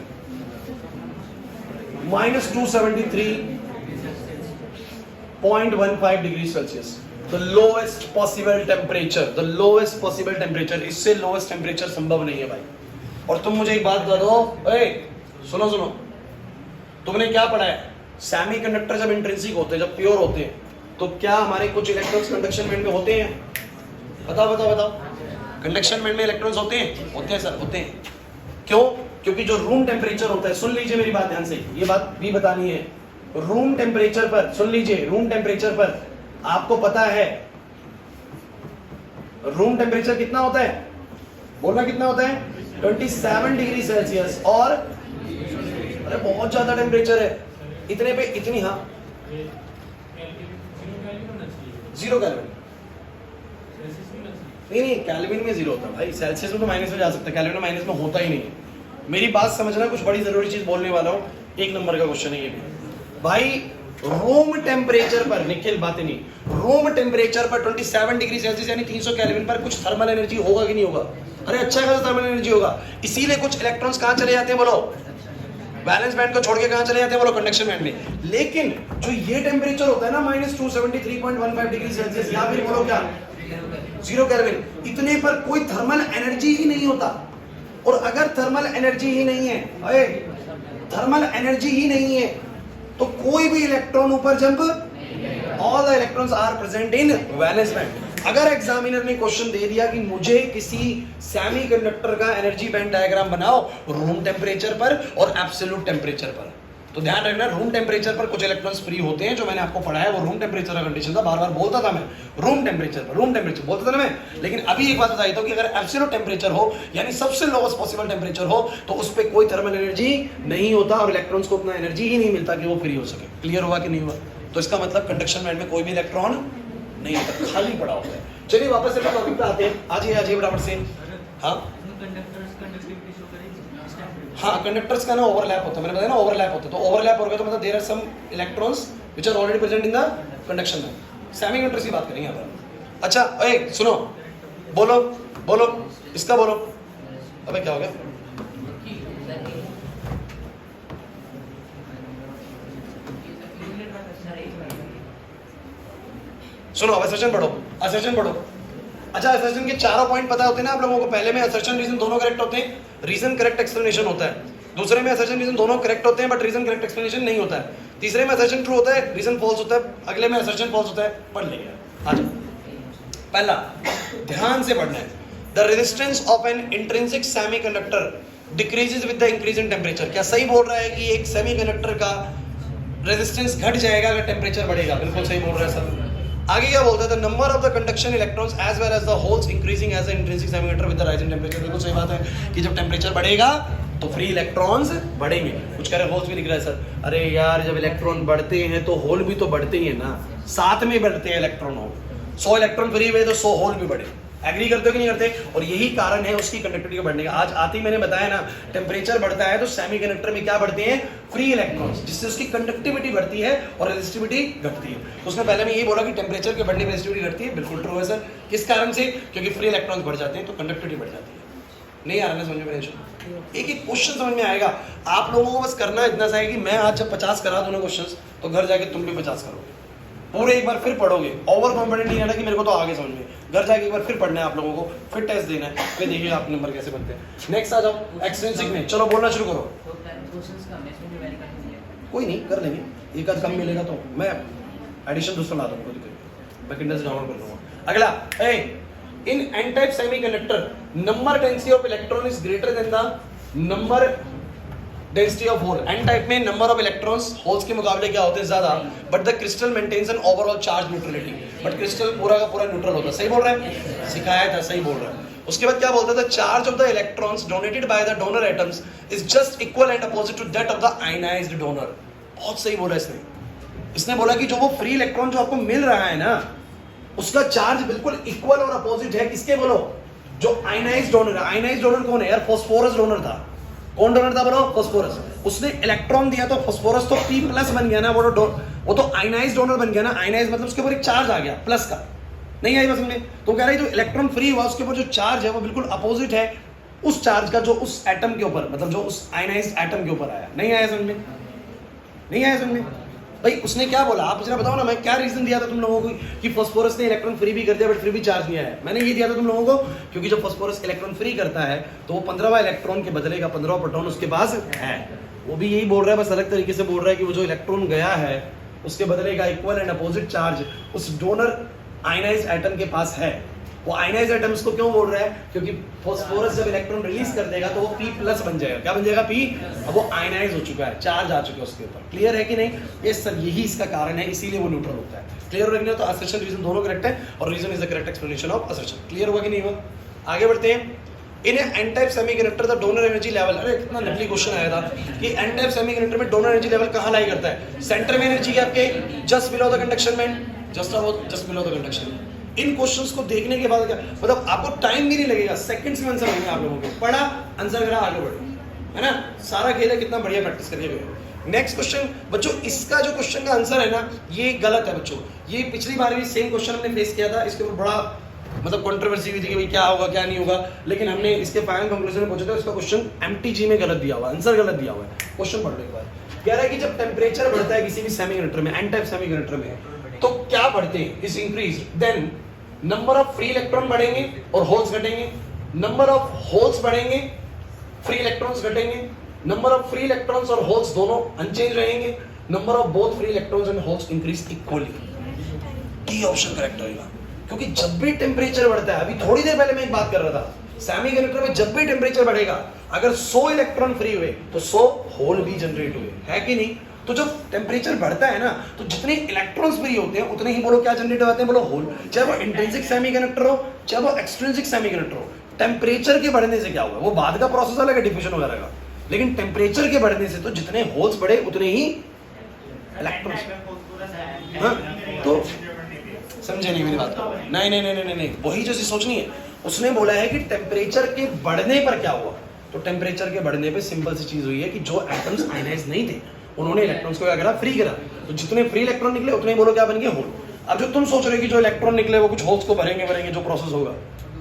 A: -273.15 degree Celsius. The lowest possible temperature, the lowest possible temperature, इससे लोएस्ट टेम्परेचर संभव नहीं है भाई। और तुम मुझे एक बात बता दो, सुनो सुनो, तुमने क्या पढ़ा है? सेमीकंडक्टर जब इंट्रिंसिक होते हैं, जब प्योर होते हैं, तो क्या हमारे कुछ इलेक्ट्रॉन्स कंडक्शन बैंड में होते हैं? बताओ बताओ बताओ, कंडक्शन बैंड में इलेक्ट्रॉन्स होते हैं? होते हैं सर, होते हैं। क्यों? क्योंकि जो रूम टेम्परेचर होता है, सुन लीजिए मेरी बात ध्यान से, ये बात भी बतानी है। रूम टेम्परेचर पर, सुन लीजिए, रूम टेम्परेचर पर आपको पता है रूम टेम्परेचर कितना होता है? बोलना कितना होता है? 27 डिग्री सेल्सियस। और अरे बहुत ज्यादा टेम्परेचर है, इतने पे इतनी, हाँ 0 केल्विन नहीं, केल्विन में 0 होता है भाई, सेल्सियस में तो माइनस में जा सकता है, केल्विन में माइनस में होता ही नहीं है। मेरी बात समझना, कुछ बड़ी जरूरी चीज बोलने वाला हूँ, 1 नंबर का क्वेश्चन है ये भी भाई। रूम टेम्परेचर पर, निखिल बातें नहीं, रूम टेम्परेचर पर 27 डिग्री सेल्सियस यानी 300 केल्विन पर कुछ थर्मल एनर्जी होगा कि नहीं होगा? अरे अच्छा खासा थर्मल एनर्जी होगा। इसीलिए कुछ इलेक्ट्रॉन्स कहाँ चले जाते हैं बोलो? वैलेंस बैंड को छोड़ के कहाँ चले जाते हैं बोलो? कंडक्शन बैंड में। लेकिन जो ये टेम्परेचर होता है ना -273.15 डिग्री सेल्सियस, या फिर बोलो क्या 0 केल्विन, इतने पर कोई थर्मल एनर्जी ही नहीं होता। और अगर थर्मल एनर्जी ही नहीं है, अरे थर्मल एनर्जी ही नहीं है, तो कोई भी इलेक्ट्रॉन ऊपर jump, all the electrons are present in valence band. अगर एग्जामिनर ने क्वेश्चन दे दिया कि मुझे किसी सेमीकंडक्टर का एनर्जी बैंड डायग्राम बनाओ रूम टेम्परेचर पर और एब्सोल्यूट टेम्परेचर पर, तो ध्यान रखना रूम टेम्परेचर पर कुछ इलेक्ट्रॉन्स फ्री होते हैं, जो मैंने आपको पढ़ाया वो रूम टेम्परेचर का कंडीशन था। बार बार बोलता था मैं रूम टेम्परेचर पर, रूम टेम्परेचर बोलता था ना मैं। लेकिन अभी एक बात बताई तो कि अगर एब्सोल्यूट टेम्परेचर हो यानी सबसे लोवेस्ट पॉसिबल टेम्परेचर हो, तो उस पर कोई थर्मल एनर्जी नहीं होता और इलेक्ट्रॉन्स को उतना एनर्जी ही नहीं मिलता कि वो फ्री हो सके। क्लियर हुआ कि नहीं हुआ? तो इसका मतलब कंडक्शन बैंड में कोई भी इलेक्ट्रॉन नहीं होता, खाली पड़ा होता है। चलिए वापस से टॉपिक पे आते हैं, आजिए बराबर से। हाँ हाँ, कंडक्टर्स का ना ओवरलैप होता है, मैंने बताया ना ओवरलैप होता है। तो ओवरलैप हो गया तो मतलब there are some electrons which are already present in the conduction band. Semiconductors की बात करेंगे यहाँ पर। अच्छा ए सुनो, बोलो बोलो, इसका बोलो। अबे क्या हो गया? सुनो, असर्शन पढ़ो, असर्शन पढ़ो। अच्छा, असर्शन के चारों पॉइंट पता होते हैं ना आप लोगों को? पहले में असर्शन रीजन दोनों करेक्ट होते हैं, रीजन करेक्ट एक्सप्लेनेशन होता है। दूसरे में असर्शन रीजन दोनों करेक्ट होते हैं बट रीजन करेक्ट एक्सप्लेनेशन नहीं होता है। तीसरे में असर्शन ट्रू होता है, रीजन फॉल्स होता है। अगले में असर्शन फॉल्स होता है। पढ़ लेंगे, आ जाओ। पहला ध्यान से पढ़ना है, the resistance of N intrinsic semiconductor decreases with the increase in temperature. क्या सही बोल रहा है कि एक सेमीकंडक्टर का रेजिस्टेंस घट जाएगा अगर टेम्परेचर बढ़ेगा? बिल्कुल सही बोल रहा है सर। आगे क्या बोलता है? The number of the conduction electrons as well as the holes increasing as the intrinsic semiconductor with the rising temperature. बिल्कुल सही बात है कि जब टेम्परेचर बढ़ेगा तो फ्री इलेक्ट्रॉन्स बढ़ेंगे। कुछ कह रहे होल्स भी लिख रहा है सर। अरे यार, जब इलेक्ट्रॉन बढ़ते हैं तो होल भी तो बढ़ते ही है ना, साथ में बढ़ते हैं इलेक्ट्रॉन। होल 100 इलेक्ट्रॉन फ्री हुए तो 100 होल भी बढ़े। एग्री करते हो कि नहीं करते? और यही कारण है उसकी कंडक्टिविटी का बढ़ने का। आज आते ही मैंने बताया ना, टेम्परेचर बढ़ता है तो सेमीकंडक्टर में क्या बढ़ते हैं? फ्री इलेक्ट्रॉन्स, जिससे उसकी कंडक्टिविटी बढ़ती है और रेजिस्टिविटी घटती है। तो उसने पहले में यही बोला कि टेम्परेचर के बढ़ने में रेजिस्टिविटी घटती है। बिल्कुल ट्रू है सर। किस कारण से? क्योंकि फ्री इलेक्ट्रॉन्स बढ़ जाते हैं तो कंडक्टिविटी बढ़ जाती है। नहीं आ रहा ना समझ में? एक एक क्वेश्चन समझ में आएगा। आप लोगों को बस करना इतना सा है कि मैं आज जब 50 करा दूं ना क्वेश्चन, तो घर जाके तुम भी 50 करोगे, पूरे एक बार फिर पढ़ोगे। ओवर कॉन्फिडेंट नहीं रहना कि मेरे को तो आगे समझ में। घर जाके एक बार फिर पढ़ना है आप लोगों को, फिर टेस्ट देना है, फिर देखिए आप नंबर कैसे बनते हैं। नेक्स्ट आ जाओ, एक्सटेंसिव में। चलो बोलना शुरू करो। कोई नहीं, कर लेंगे। एक आध कम मिलेगा तो मैं एडिशन दूसरा ला दूंगा, मैं किंडर से डाउनलोड कर लूंगा। अगला, in n-type semiconductor number density of electron is greater than the number density of hole। n-type में number of electrons holes के मुकाबले क्या होते हैं? ज्यादा, but the crystal maintains an overall charge neutrality। but crystal पूरा का पूरा न्यूट्रल होता है। सही बोल रहा है? सिखाया था, सही बोल रहा है। उसके बाद क्या बोलता था? Charge of the electrons donated by the donor atoms is just equal and opposite to that of the ionised donor. बहुत सही बोला इसने बोला कि जो वो फ्री इलेक्ट्रॉन जो आपको मिल रहा है ना, उसका चार्ज बिल्कुल इक्वल और अपोजिट है। किसके बोलो? जो आयनाइज्ड डोनर है। आयनाइज्ड डोनर कौन है यार? फास्फोरस डोनर था। कौन डोनर था बोलो? फास्फोरस। उसने इलेक्ट्रॉन दिया तो फास्फोरस तो P+ बन गया ना, वो तो आयनाइज्ड डोनर बन गया ना। आयनाइज्ड मतलब उसके ऊपर एक चार्ज आ गया प्लस का। नहीं आई समझ में? तो कह रहा है जो इलेक्ट्रॉन फ्री हुआ उसके ऊपर जो चार्ज है वो बिल्कुल अपोजिट है उस चार्ज का जो उस एटम के ऊपर, मतलब जो उस आयनाइज्ड एटम के ऊपर आया। नहीं आया समझ में? नहीं आया समझ में? भाई उसने क्या बोला, आप मुझे बताओ ना, मैं क्या रीजन दिया था तुम लोगों को कि फास्फोरस ने इलेक्ट्रॉन फ्री भी कर दिया बट फिर भी चार्ज नहीं आया। मैंने ये दिया था तुम लोगों को क्योंकि जब फास्फोरस इलेक्ट्रॉन फ्री करता है तो वो 15वां इलेक्ट्रॉन के बदलेगा 15वां प्रोटॉन उसके पास है। वो भी यही बोल रहा है, बस अलग तरीके से बोल रहा है कि वो जो इलेक्ट्रॉन गया है उसके बदलेगा इक्वल एंड अपोजिट चार्ज उस डोनर आयनाइज्ड एटम के पास है। वो आयनाइज्ड एटम इसको क्यों बोल रहा है, क्योंकि फास्फोरस जब इलेक्ट्रॉन रिलीज कर देगा तो वो P+ बन जाएगा। क्या बन जाएगा? P। अब वो आयनाइज हो चुका है, चार्ज आ चुका है उसके ऊपर। क्लियर है कि नहीं? ये सर यही इसका कारण है, इसीलिए वो न्यूट्रल होता है। क्लियर हो गया? तो असर्शन रीजन दोनों करेक्ट है और reason is the correct explanation of assertion. Clear हुआ कि नहीं हुआ? आगे बढ़ते हैं। In N type semiconductor the donor energy level, अरे कितना नकली क्वेश्चन आया था कि एन टाइप सेमीकंडक्टर में डोनर एनर्जी लेवल कहां लाई करता है? सेंटर में एनर्जी है आपके, just below the conduction band, just below the conduction. इन क्वेश्चंस को देखने के बाद क्या मतलब आपको टाइम भी नहीं लगेगा, सेकंड्स में आंसर होंगे आप लोगों के। पढ़ा, आंसर करा, आगे बढ़ो, है ना? सारा खेल है, कितना बढ़िया प्रैक्टिस करिए। नेक्स्ट क्वेश्चन बच्चों, इसका जो क्वेश्चन का आंसर है ना ये गलत है बच्चों। ये पिछली बार भी सेम क्वेश्चन हमने फेस किया था, इसके ऊपर बड़ा मतलब कंट्रोवर्सी हुई थी कि भाई क्या होगा क्या नहीं होगा, लेकिन हमने इसके फाइनल कंक्लूजन में पहुंचे थे। इसका क्वेश्चन MTG में गलत दिया हुआ है, आंसर गलत दिया हुआ है। क्वेश्चन पढ़ लो एक बार। कह रहा है कि जब टेम्परेचर बढ़ता है किसी भी सेमीकंडक्टर में, एन टाइप सेमीकंडक्टर में, तो क्या बढ़ते हैं? Is increase, then number of free electron बढ़ेंगे और होल्स घटेंगे, नंबर ऑफ होल्स बढ़ेंगे, फ्री इलेक्ट्रॉन्स घटेंगे, नंबर ऑफ फ्री इलेक्ट्रॉन्स और होल्स दोनों अनचेंज रहेंगे, number of both free electrons and holes increase equally. D option correct होगा, क्योंकि जब भी टेम्परेचर बढ़ता है, अभी थोड़ी देर पहले मैं एक बात कर रहा था, सेमीकंडक्टर में जब भी टेम्परेचर बढ़ेगा, अगर 100 इलेक्ट्रॉन फ्री हुए तो 100 होल भी जनरेट हुए, है कि नहीं? तो जब टेम्परेचर बढ़ता है ना तो जितने इलेक्ट्रॉन्स फ्री होते हैं उतने ही बोलो क्या जनरेट होते हैं? बोलो होल। चाहे वो इंट्रिंसिक सेमीकंडक्टर हो चाहे वो एक्सट्रिंसिक सेमीकंडक्टर हो, टेम्परेचर के बढ़ने से क्या हुआ? वो बाद का प्रोसेस अलग है, डिफ्यूजन वगैरह का, लेकिन टेम्परेचर के बढ़ने से तो जितने होल्स बढ़े उतने ही इलेक्ट्रॉन्स। हाँ, तो समझे नहीं मेरी बात को? नहीं, वही जो सोचनी है। उसने बोला है कि टेम्परेचर के बढ़ने पर क्या हुआ, तो टेम्परेचर के बढ़ने पे सिंपल सी चीज हुई है कि जो एटम्स आयनाइज नहीं थे उन्होंने इलेक्ट्रॉन्स को क्या करा? फ्री करा। तो जितने फ्री इलेक्ट्रॉन निकले उतने ही बोलो क्या बन गए? होल। अब जो तुम सोच रहे हो कि जो इलेक्ट्रॉन निकले वो कुछ होल्स को भरेंगे, जो प्रोसेस होगा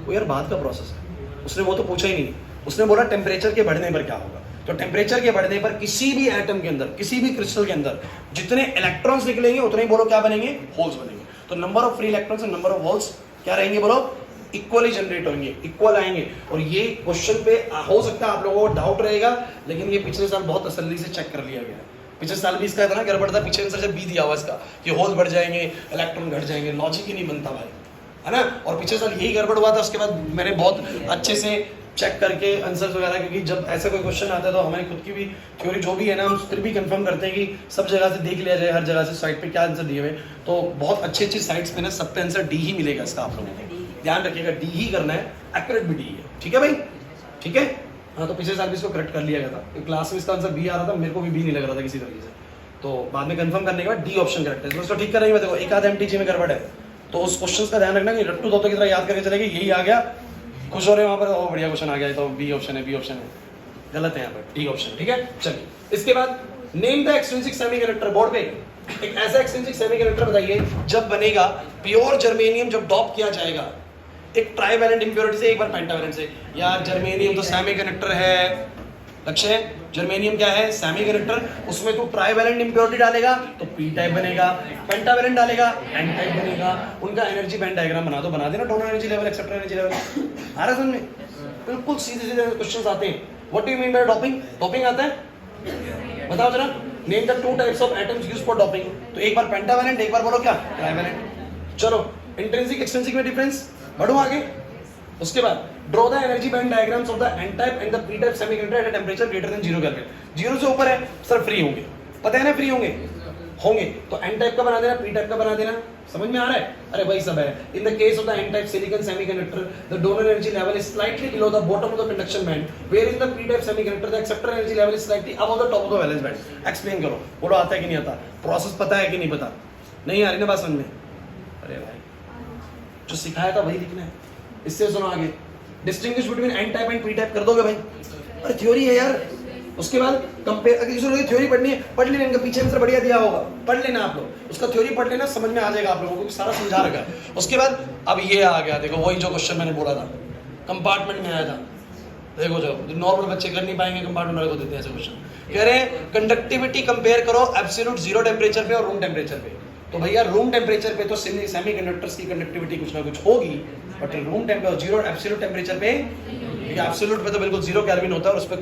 A: वो यार बाद का प्रोसेस है। उसने वो तो पूछा ही नहीं, उसने बोला टेम्परेचर के बढ़ने पर क्या होगा। तो टेम्परेचर के बढ़ने पर किसी भी एटम के अंदर, किसी भी क्रिस्टल के अंदर जितने इलेक्ट्रॉन्स निकलेंगे उतने ही बोलो क्या बनेंगे? होल्स बनेंगे। तो number of free electrons and number of holes क्या रहेंगे? बोलो इक्वली जनरेट होंगे, इक्वल आएंगे। और ये क्वेश्चन पे हो सकता है आप लोगों को डाउट रहेगा, लेकिन ये पिछले साल बहुत तसल्ली से चेक कर लिया गया है। पिछले साल भी इसका इतना गड़बड़ था, पीछे आंसर जब बी दिया हुआ इसका कि होल बढ़ जाएंगे इलेक्ट्रॉन घट जाएंगे, लॉजिक ही नहीं बनता भाई, है ना? और पिछले साल यही गड़बड़ हुआ था। उसके बाद मैंने बहुत अच्छे से चेक करके आंसर्स वगैरह, क्योंकि जब ऐसा कोई क्वेश्चन आता है तो हमारी खुद की भी थ्योरी जो भी है ना, हम फिर भी कंफर्म करते हैं कि सब जगह से देख लिया जाए, हर जगह से साइट पे क्या आंसर दिए हुए। तो बहुत अच्छी अच्छी साइट्स पे ना सब पे आंसर डी ही मिलेगा इसका, आप लोगों को ध्यान रखिएगा, डी ही करना है, एक्यूरेट भी डी है। ठीक है भाई? ठीक है। हाँ, तो पिछले साल भी इसको करेक्ट कर लिया गया था, क्लास में इसका आंसर बी आ रहा था, मेरे को भी बी नहीं लग रहा था किसी तरीके से। तो बाद में कंफर्म करने के बाद डी ऑप्शन करेक्ट है। तो उसको ठीक करेंगे। देखो एक आध MTG में गड़बड़ है, तो उस क्वेश्चन का ध्यान रखना कि रट्टू तोते की तरह याद करके चलेंगे। यही आ गया, खुश हो रहे वहां पर, ओ बढ़िया क्वेश्चन आ गया, तो बी ऑप्शन है, बी ऑप्शन है, गलत है यहाँ पर, डी ऑप्शन। ठीक है, चलिए इसके बाद name the extrinsic semiconductor. Board पे एक ऐसा एक्सट्रिंसिक सेमीकंडक्टर बताइए जब बनेगा प्योर जर्मेनियम, जब डॉप किया जाएगा एक ट्राइवैलेंट इंप्योरिटी से, एक बार पेंटावैलेंट से। यार जर्मेनियम तो सेमीकंडक्टर है, लक्ष्य जर्मेनियम क्या है? सेमीकंडक्टर। उसमें तू ट्राइवैलेंट इंप्योरिटी डालेगा तो पी टाइप बनेगा, पेंटावैलेंट डालेगा एन टाइप बनेगा। उनका एनर्जी बैंड डायग्राम बना दो, बना देना, donor energy level acceptor energy level. आ रहा समझ में? बिल्कुल सीधे सीधे क्वेश्चंस आते हैं। What do you mean by doping? Doping आता है? बताओ जरा, name the two types of atoms used for doping. तो एक बार पेंटावैलेंट, एक बार बोलो क्या? ट्राइवैलेंट। चलो इंट्रिंसिक एक्सट्रिंसिक में डिफरेंस, बढ़ो आगे। उसके बाद draw the energy band diagrams of the N type and the P type semiconductor at a temperature greater than 0 kelvin. 0 से ऊपर है सर फ्री होंगे, पता है ना? फ्री होंगे तो एन टाइप का बना देना, पी टाइप का बना देना। समझ में आ रहा है? अरे वही सब है। In the case of the N type silicon semiconductor the donor energy level is slightly below the bottom of the conduction band, where in the P type semiconductor the acceptor energy level is slightly above the top of the valence band. Explain करो, बोलो आता है कि नहीं आता? Process पता है कि नहीं पता? नहीं आ रही ना बात समझ में? अरे भाई जो सिखाया था वही लिखना है। इससे सुनो आगे, distinguish between N type and P type कर दोगे भाई? अरे थ्योरी है यार। उसके बाद कंपेयर, अगर किसी लोग थ्योरी पढ़नी है पढ़ लेना, इनका पीछे आंसर बढ़िया दिया होगा, पढ़ लेना आप लोग, उसका थ्योरी पढ़ लेना, समझ में आ जाएगा आप लोगों को, सारा समझा रखा है। उसके बाद अब ये आ गया, देखो वही जो क्वेश्चन मैंने बोला था, कंपार्टमेंट में आया था। देखो जो नॉर्मल बच्चे कर नहीं पाएंगे कंपार्टमेंट वाले को देते हैं ऐसे क्वेश्चन। कह रहे हैं कंडक्टिविटी कंपेयर करो एब्सोल्यूट जीरो टेम्परेचर पे और रूम टेम्परेचर पे। तो भैया रूम टेम्परेचर पे तो सेमीकंडक्टर्स की कंडक्टिविटी कुछ ना कुछ होगी, but room temperature zero absolute temperature पे, एब्सोल्यूट पे तो बिल्कुल 0 केल्विन होता है और उस पर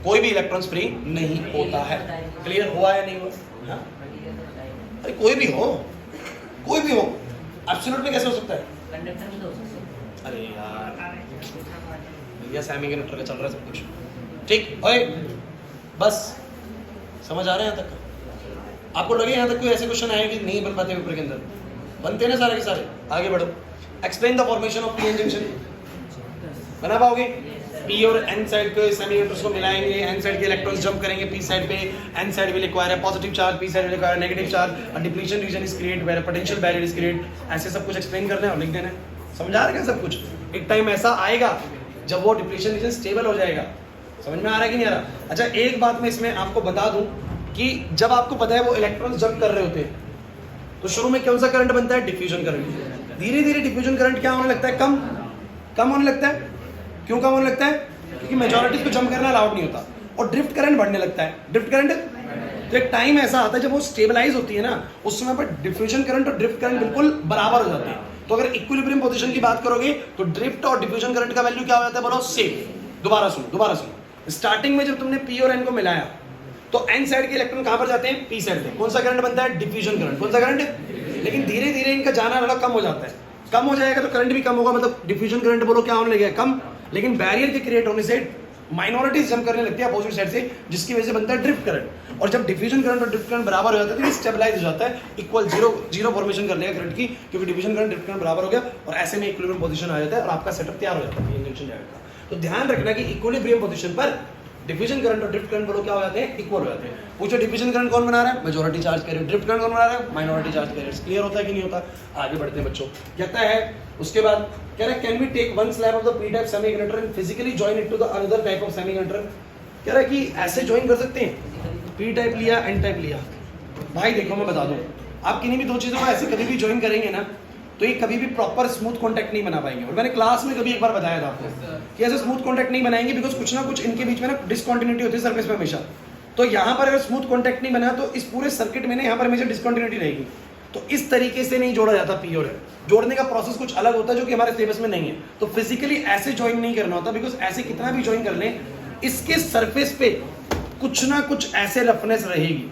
A: कोई भी इलेक्ट्रॉन्स फ्री नहीं होता है। क्लियर हुआ या नहीं हुआ? हाँ? अरे कोई भी हो एब्सोल्यूट में कैसे हो सकता है? अरे यार भैया सेमीकंडक्टर का चल रहा है सब कुछ ठीक। ओए बस समझ आ रहे हैं यहाँ तक? आपको लगे यहाँ तक कोई ऐसे क्वेश्चन आए कि नहीं बन पाते पेपर के अंदर? बनते हैं ना सारे के सारे। आगे बढ़ो। Explain the formation of PN junction. बना पाओगे? पी और एन साइड के सेमीकंडक्टर्स को मिलाएंगे, एन साइड के इलेक्ट्रॉन्स जंप करेंगे पी साइड पे, एन साइड विल रिक्वायर है positive charge, P side will require negative charge, a depletion region is created where potential barrier is created. ऐसे सब कुछ एक्सप्लेन करना है और लिख देना है। समझा रहे हैं सब कुछ? एक टाइम ऐसा आएगा जब वो डिप्लीशन रीजन स्टेबल हो जाएगा। समझ में आ रहा है कि नहीं आ रहा? अच्छा एक बात मैं इसमें आपको बता दूं कि जब आपको पता है वो इलेक्ट्रॉन्स जंप कर रहे होते हैं तो शुरू में कौन सा करंट बनता है? Diffusion current. धीरे धीरे डिफ्यूजन करंट क्या होने लगता है? कम होने लगता है। क्यों कम होने लगता है? क्योंकि मेजॉरिटीज को जंप करना अलाउड नहीं होता और ड्रिफ्ट करंट बढ़ने लगता है। ड्रिफ्ट करंट तो एक टाइम ऐसा आता है जब वो स्टेबलाइज होती है ना, उस समय पर डिफ्यूजन करंट और ड्रिफ्ट करंट बिल्कुल बराबर हो जाते हैं। तो अगर इक्विलिब्रियम पोजीशन की बात करोगे तो ड्रिफ्ट और डिफ्यूजन करंट का वैल्यू क्या हो जाता है? बोलो सेम। दोबारा सुनो। स्टार्टिंग में जब तुमने पी और एन को मिलाया तो एन साइड के इलेक्ट्रॉन कहां पर जाते हैं? पी साइड पे। कौन सा करंट बनता है? Diffusion current. कौन सा करंट? लेकिन धीरे धीरे इनका जाना थोड़ा कम हो जाता है। कम हो जाएगा तो करंट भी कम होगा, मतलब डिफ्यूजन करंट बोलो क्या होने लगेगा? कम। लेकिन बैरियर के क्रिएट होने से माइनॉरिटीज जंप करने लगती है अपोजिट साइड से, जिसकी वजह से बनता है ड्रिफ्ट करंट। और जब डिफ्यूजन करंट और ड्रिफ्ट करंट बराबर हो जाता है तो ये स्टेबलाइज हो जाता है, इक्वल जीरो फॉर्मेशन कर लेगा करंट की, क्योंकि डिफ्यूजन करंट ड्रिफ्ट करंट बराबर हो गया और ऐसे में इक्विलिब्रियम पोजीशन आ जाता है और आपका सेटअप तैयार हो जाता है पीएन जंक्शन डायोड का। तो ध्यान रखना कि इक्विलिब्रियम पोजीशन पर डिफ्यूजन करंट और ड्रिफ्ट करंट बोलो क्या हो जाते हैं? इक्वल हो जाते हैं। पूछो डिफ्यूजन करंट कौन बना रहा है? Majority charge carrier. Drift current कौन बना रहा है? Minority charge carrier. क्लियर होता है कि नहीं होता? आगे बढ़ते हैं बच्चों। कहता है उसके बाद कह रहा है can we take one slab of the P type semiconductor and physically join it to the another type of semiconductor. कह रहा है कि ऐसे जॉइन कर सकते हैं? पी टाइप लिया, एन टाइप लिया। भाई देखो मैं बता दूं, आप किन्हीं भी दो चीजों को ऐसे कभी भी जॉइन करेंगे ना तो ये कभी भी प्रॉपर स्मूथ कॉन्टैक्ट नहीं बना पाएंगे। और मैंने क्लास में कभी एक बार बताया था आपको कि ऐसे स्मूथ कॉन्टैक्ट नहीं बनाएंगे बिकॉज कुछ ना कुछ इनके बीच में ना डिसकंटिन्यूटी होती है सरफेस पे हमेशा। तो यहाँ पर अगर स्मूथ कॉन्टैक्ट नहीं बना तो इस पूरे सर्किट में ना यहाँ पर हमेशा डिसकंटिन्यूटी रहेगी। तो इस तरीके से नहीं जोड़ा जाता पी और एन। जोड़ने का प्रोसेस कुछ अलग होता है जो कि हमारे सिलेबस में नहीं है। तो फिजिकली ऐसे ज्वाइन नहीं करना होता बिकॉज ऐसे कितना भी ज्वाइन कर लें इसके सरफेस पे कुछ ना कुछ ऐसे रफनेस रहेगी।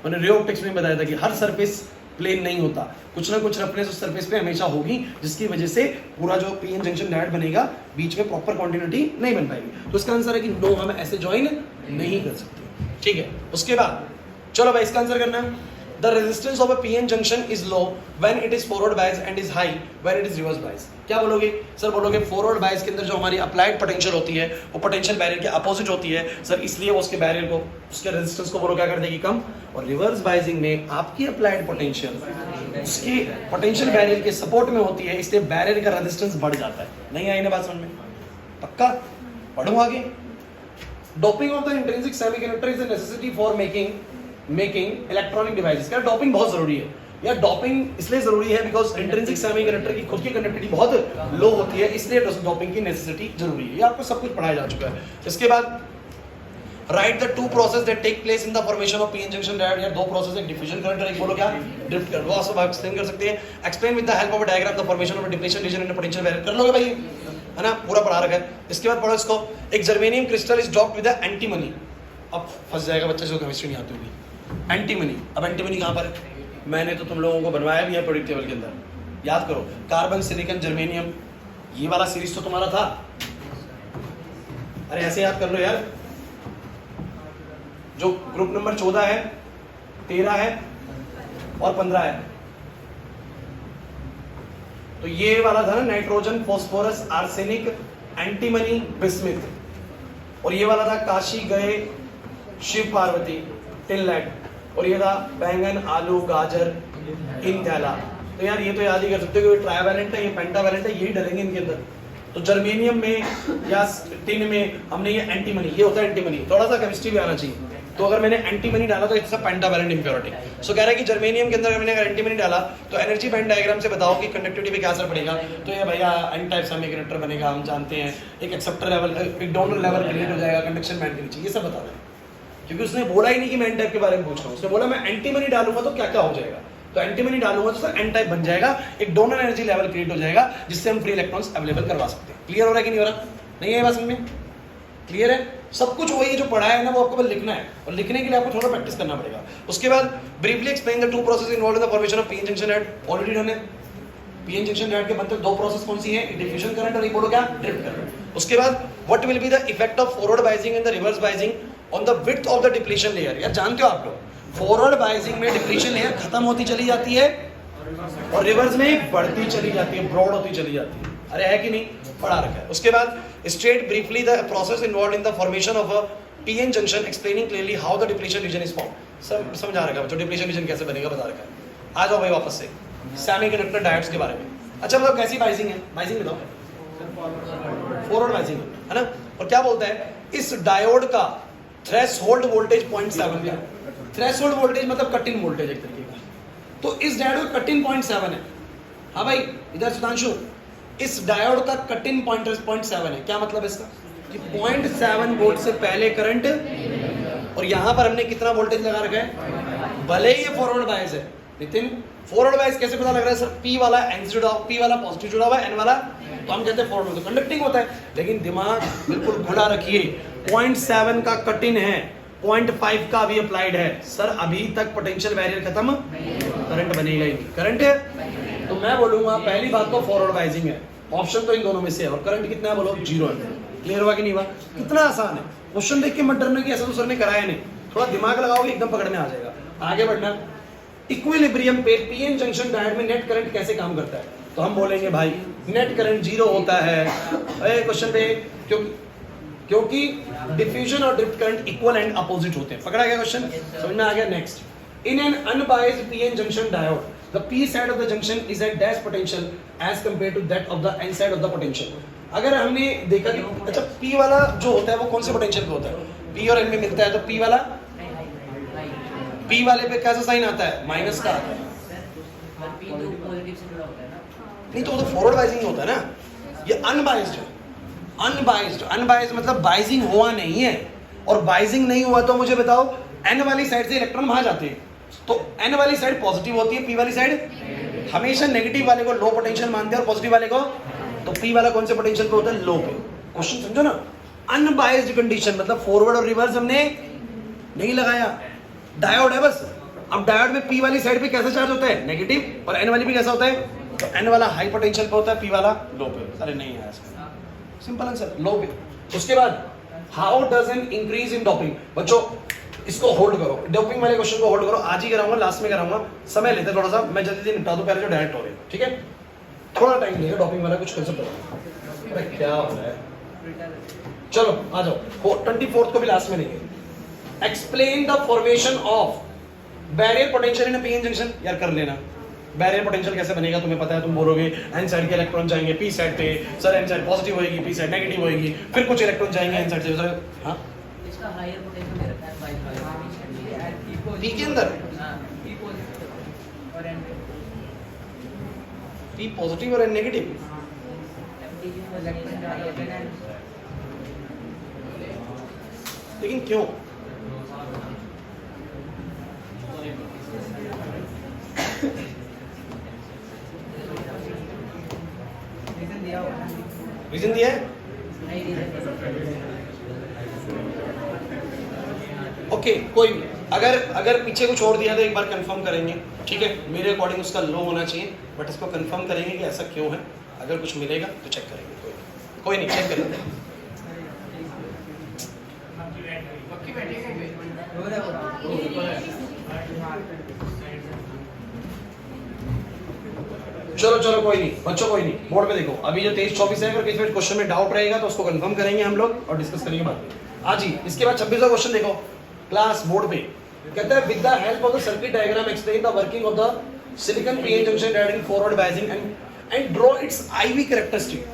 A: मैंने रे ऑप्टिक्स में बताया था कि हर सरफेस प्लेन नहीं होता, कुछ ना कुछ रफनेस उस सरफेस पे हमेशा होगी, जिसकी वजह से पूरा जो पीएन जंक्शन डायोड बनेगा बीच में प्रॉपर कॉन्टिन्यूटी नहीं बन पाएगी। तो इसका आंसर है कि नो, हम ऐसे ज्वाइन नहीं कर सकते। ठीक है, उसके बाद चलो भाई इसका आंसर करना है। The resistance of a PN junction is low when it is forward bias and is high when it is reverse bias। क्या बोलोगे सर? बोलोगे फॉरवर्ड बायस के अंदर जो हमारी अप्लाइड पोटेंशियल होती है वो पोटेंशियल बैरियर के अपोजिट होती है सर, इसलिए वो उसके बैरियर को, उसके रेजिस्टेंस को बोलो क्या कर देगी? कम। और रिवर्स बायसिंग में आपकी अप्लाइड पोटेंशियल उसके पोटेंशियल बैरियर के सपोर्ट में होती है, इसलिए बैरियर का रेजिस्टेंस बढ़ जाता है। नहीं आई ना बात समझ में? पक्का? पढ़ो आगे। Doping of the intrinsic semiconductor is a necessity for making electronic devices. क्या डोपिंग बहुत जरूरी है? या डोपिंग इसलिए जरूरी है बिकॉज इंट्रिंसिक सेमीकंडक्टर की खुद की कंडक्टिविटी बहुत लो होती है, इसलिए डोपिंग की नेसेसिटी जरूरी है। ये आपको सब कुछ पढ़ाया जा चुका है। इसके बाद write the two process that take place in the formation of PN junction diode. या दो प्रोसेस, एक डिफ्यूजन करंट और एक बोलो क्या? Drift current. वो आप एक्सप्लेन कर सकते हैं। Explain with the help of a diagram the formation of a depletion reason and potential barrier. कर लोगे भाई, है ना? पूरा पढ़ा रखा है। इसके बाद पढ़ो इसको। एक germanium crystal is dropped with antimony. अब फंस जाएगा बच्चा जो केमिस्ट्री नहीं आती होगी। एंटीमनी, अब एंटीमनी कहाँ पर है? मैंने तो तुम लोगों को बनवाया भी है प्रोडक्ट टेबल के अंदर। याद करो, कार्बन, सिलिकॉन, जर्मेनियम, ये वाला सीरीज तो तुम्हारा था। अरे ऐसे याद कर लो यार। जो ग्रुप नंबर 14 है, 13 है और 15 है, तो ये वाला था ना nitrogen, phosphorus, arsenic, antimony, bismuth. और ये वाला था काशी गए शिव पार्वती, टिल्लेट। और ये था बैंगन, आलू, गाजर, इन थैला। तो यार ये तो याद ही कर सकते हो कि ट्राइवैलेंट है, ये पेंटावैलेंट है, यही डलेंगे इनके अंदर। तो जर्मेनियम में या टिन में हमने ये एंटीमनी, ये होता है एंटीमनी। थोड़ा सा केमिस्ट्री भी आना चाहिए। तो अगर मैंने एंटीमनी डाला तो इट्स अ पेंटावैलेंट इम्प्योरिटी। सो कह रहा है कि जर्मेनियम के अंदर अगर मैंने एंटीमनी डाला तो एनर्जी बैंड डायग्राम से बताओ कि कंडक्टिविटी पे क्या असर पड़ेगा। तो ये भैया एन टाइप सेमीकंडक्टर बनेगा, हम जानते हैं। एक एक्सेप्टर लेवल, एक डोनर लेवल क्रिएट हो जाएगा कंडक्शन बैंड के नीचे, ये सब बता दें। क्योंकि उसने बोला ही नहीं कि मैं एन टाइप के बारे में पूछ रहा हूँ, उसने बोला मैं एंटीमनी डालूंगा तो क्या क्या हो जाएगा, तो एंटीमनी डालूंगा तो सर एन टाइप बन जाएगा, एक डोनर एनर्जी लेवल क्रिएट हो जाएगा जिससे हम फ्री इलेक्ट्रॉन्स अवेलेबल करवा सकते हैं। क्लियर हो रहा है कि नहीं हो रहा? नहीं है बात समझ में? क्लियर है? सब कुछ वही जो पढ़ा है ना वो आपको बस लिखना है, और लिखने के लिए आपको थोड़ा प्रैक्टिस करना पड़ेगा। उसके बाद briefly explain the two process involved in the formation of PN junction diode, already done है। पीएन जंक्शन डायोड के बनते दो प्रोसेस कौन सी है, डिफ्यूजन करंट और एक बोलो क्या, ड्रिफ्ट करंट। उसके बाद what will be the effect of forward biasing and the reverse biasing on the width of the depletion layer. यार जानते हो आप लोग फॉरवर्ड बाइजिंग में डिप्लीशन लेयर खत्म होती चली जाती है और रिवर्स में बढ़ती चली जाती है, ब्रॉड होती चली जाती है। अरे है कि नहीं, पढ़ा रखा है। उसके बाद state briefly the process involved in the formation of a PN junction explaining clearly how the depletion region is form. सब समझ आ रखा है, जो डिप्लीशन रीजन कैसे बनेगा बता रखा है। आ जाओ भाई वापस से सेमीकंडक्टर डायोड्स के बारे में। अच्छा मतलब कैसी बाइजिंग है, बाइजिंग बताओ। फॉरवर्ड बाइजिंग है ना। और क्या बोलता है, इस डायोड का थ्रेशोल्ड वोल्टेज 0.7 है। थ्रेशोल्ड वोल्टेज मतलब कट इन वोल्टेज एक तरीके का, तो इस डायोड का कट इन 0.7 है। हाँ भाई इधर सुधांशु, इस डायोड का कट इन 0.7 है। क्या मतलब इसका कि 0.7 वोल्ट से पहले करंट, और यहां पर हमने कितना वोल्टेज लगा रखा है, भले ही ये फॉरवर्ड बायस है। नितिन फॉरवर्ड बायस कैसे पता लग रहा है सर, पी वाला एन से जुड़ा, पी वाला पॉजिटिव जुड़ा हुआ है, एन वाला तो हम कहते हैं फॉरवर्ड, तो कंडक्टिंग होता है। लेकिन दिमाग बिल्कुल खुला रखिए, 0.7 का कट इन है, 0.5 का भी अप्लाइड है। सर अभी तक पोटेंशियल बैरियर खत्म, करंट बनेगा ही नहीं। करंट है तो मैं बोलूंगा पहली बात तो फॉरवर्ड बाइजिंग है, ऑप्शन तो इन दोनों में से है। और करंट कितना है बोलो, 0 है। क्लियर हुआ कि नहीं हुआ? कितना आसान है। क्वेश्चन देख के मत डरना कि ऐसा तो सर ने कराया नहीं, थोड़ा दिमाग लगाओगे एकदम पकड़ में आ जाएगा। आगे बढ़ना, इक्विलिब्रियम पे पीएन जंक्शन डायोड में नेट करंट कैसे काम करता है, तो हम बोलेंगे भाई नेट करंट 0 होता है। क्वेश्चन पे क्योंकि डिफ्यूजन और drift current equal and opposite होते हैं। पकड़ा गया क्वेश्चन, समझ में आ गया। Next, in an unbiased PN junction diode the p side of the junction is at dash potential as compared to that of the n side of the potential। अगर हमने देखा कि अच्छा p वाला जो होता है वो कौन से पोटेंशियल पे होता है, p और n में मिलता है, तो p वाला, p वाले पे कैसा साइन आता है, माइनस का आता है। नहीं तो वो तो फॉरवर्ड बाइजिंग होता है ना, ये अनबाइज्ड है। अनबाइज्ड मतलब बाइजिंग हुआ नहीं है, और बाइजिंग नहीं हुआ तो मुझे बताओ n वाली साइड से इलेक्ट्रॉन वहां जाते हैं, तो n वाली साइड पॉजिटिव होती है, p वाली साइड हमेशा नेगेटिव वाले को लो पोटेंशियल मानते हैं और पॉजिटिव वाले को, तो p वाला कौन से पोटेंशियल पे होता है, लो पे। क्वेश्चन समझो ना, अनबाइज्ड कंडीशन मतलब फॉरवर्ड और रिवर्स हमने नहीं लगाया, डायोड है बस। अब डायोड में p वाली साइड पे कैसा चार्ज होता है, नेगेटिव, और n वाली पे कैसा होता है, तो n वाला हाई पोटेंशियल पे होता है, p वाला लो पे। अरे नहीं है इसमें, सिंपल आंसर लो पे। उसके बाद how does an increase in doping, बच्चों इसको होल्ड करो, डोपिंग वाले क्वेश्चन को होल्ड करो, आज ही कराऊंगा, लास्ट में कराऊंगा, समय लेते थोड़ा सा, मैं जल्दी निपटा दूं पहले जो डायरेक्ट हो रहे हैं, ठीक है, थोड़ा टाइम लेगा डोपिंग वाला कुछ कंसेप्ट। अरे क्या हो रहा है, चलो आ जाओ, 24th को भी लास्ट में लेंगे। Explain the formation of barrier potential in PN junction. यार कर लेना, बैरियर पोटेंशियल कैसे बनेगा तुम्हें पता है, तुम बोलोगे एन साइड के इलेक्ट्रॉन जाएंगे पी साइड पे, सर एन साइड पॉजिटिव होएगी, पी साइड नेगेटिव होएगी, फिर कुछ इलेक्ट्रॉन जाएंगे एन साइड से, सर हाँ
B: इसका हायर पोटेंशियल दे रखा है
A: पी के अंदर, पी पॉजिटिव और एन नेगेटिव, लेकिन क्यों? रीजन दिया है, ओके कोई भी, अगर पीछे कुछ और दिया तो एक बार कंफर्म करेंगे, ठीक है, मेरे अकॉर्डिंग उसका लो होना चाहिए, बट इसको कंफर्म करेंगे कि ऐसा क्यों है, अगर कुछ मिलेगा तो चेक करेंगे, कोई नहीं चेक कर लेते। चलो कोई नहीं बच्चों, कोई नहीं, बोर्ड पे देखो अभी जो 23-24 है, अगर किसी में क्वेश्चन में डाउट रहेगा तो उसको कंफर्म करेंगे हम लोग और डिस्कस करेंगे बाद में। आज ही इसके बाद 26वां क्वेश्चन देखो क्लास बोर्ड पे, कहता है with the help of the circuit diagram explain the working of the silicon PN junction diode in forward biasing and draw its IV characteristic.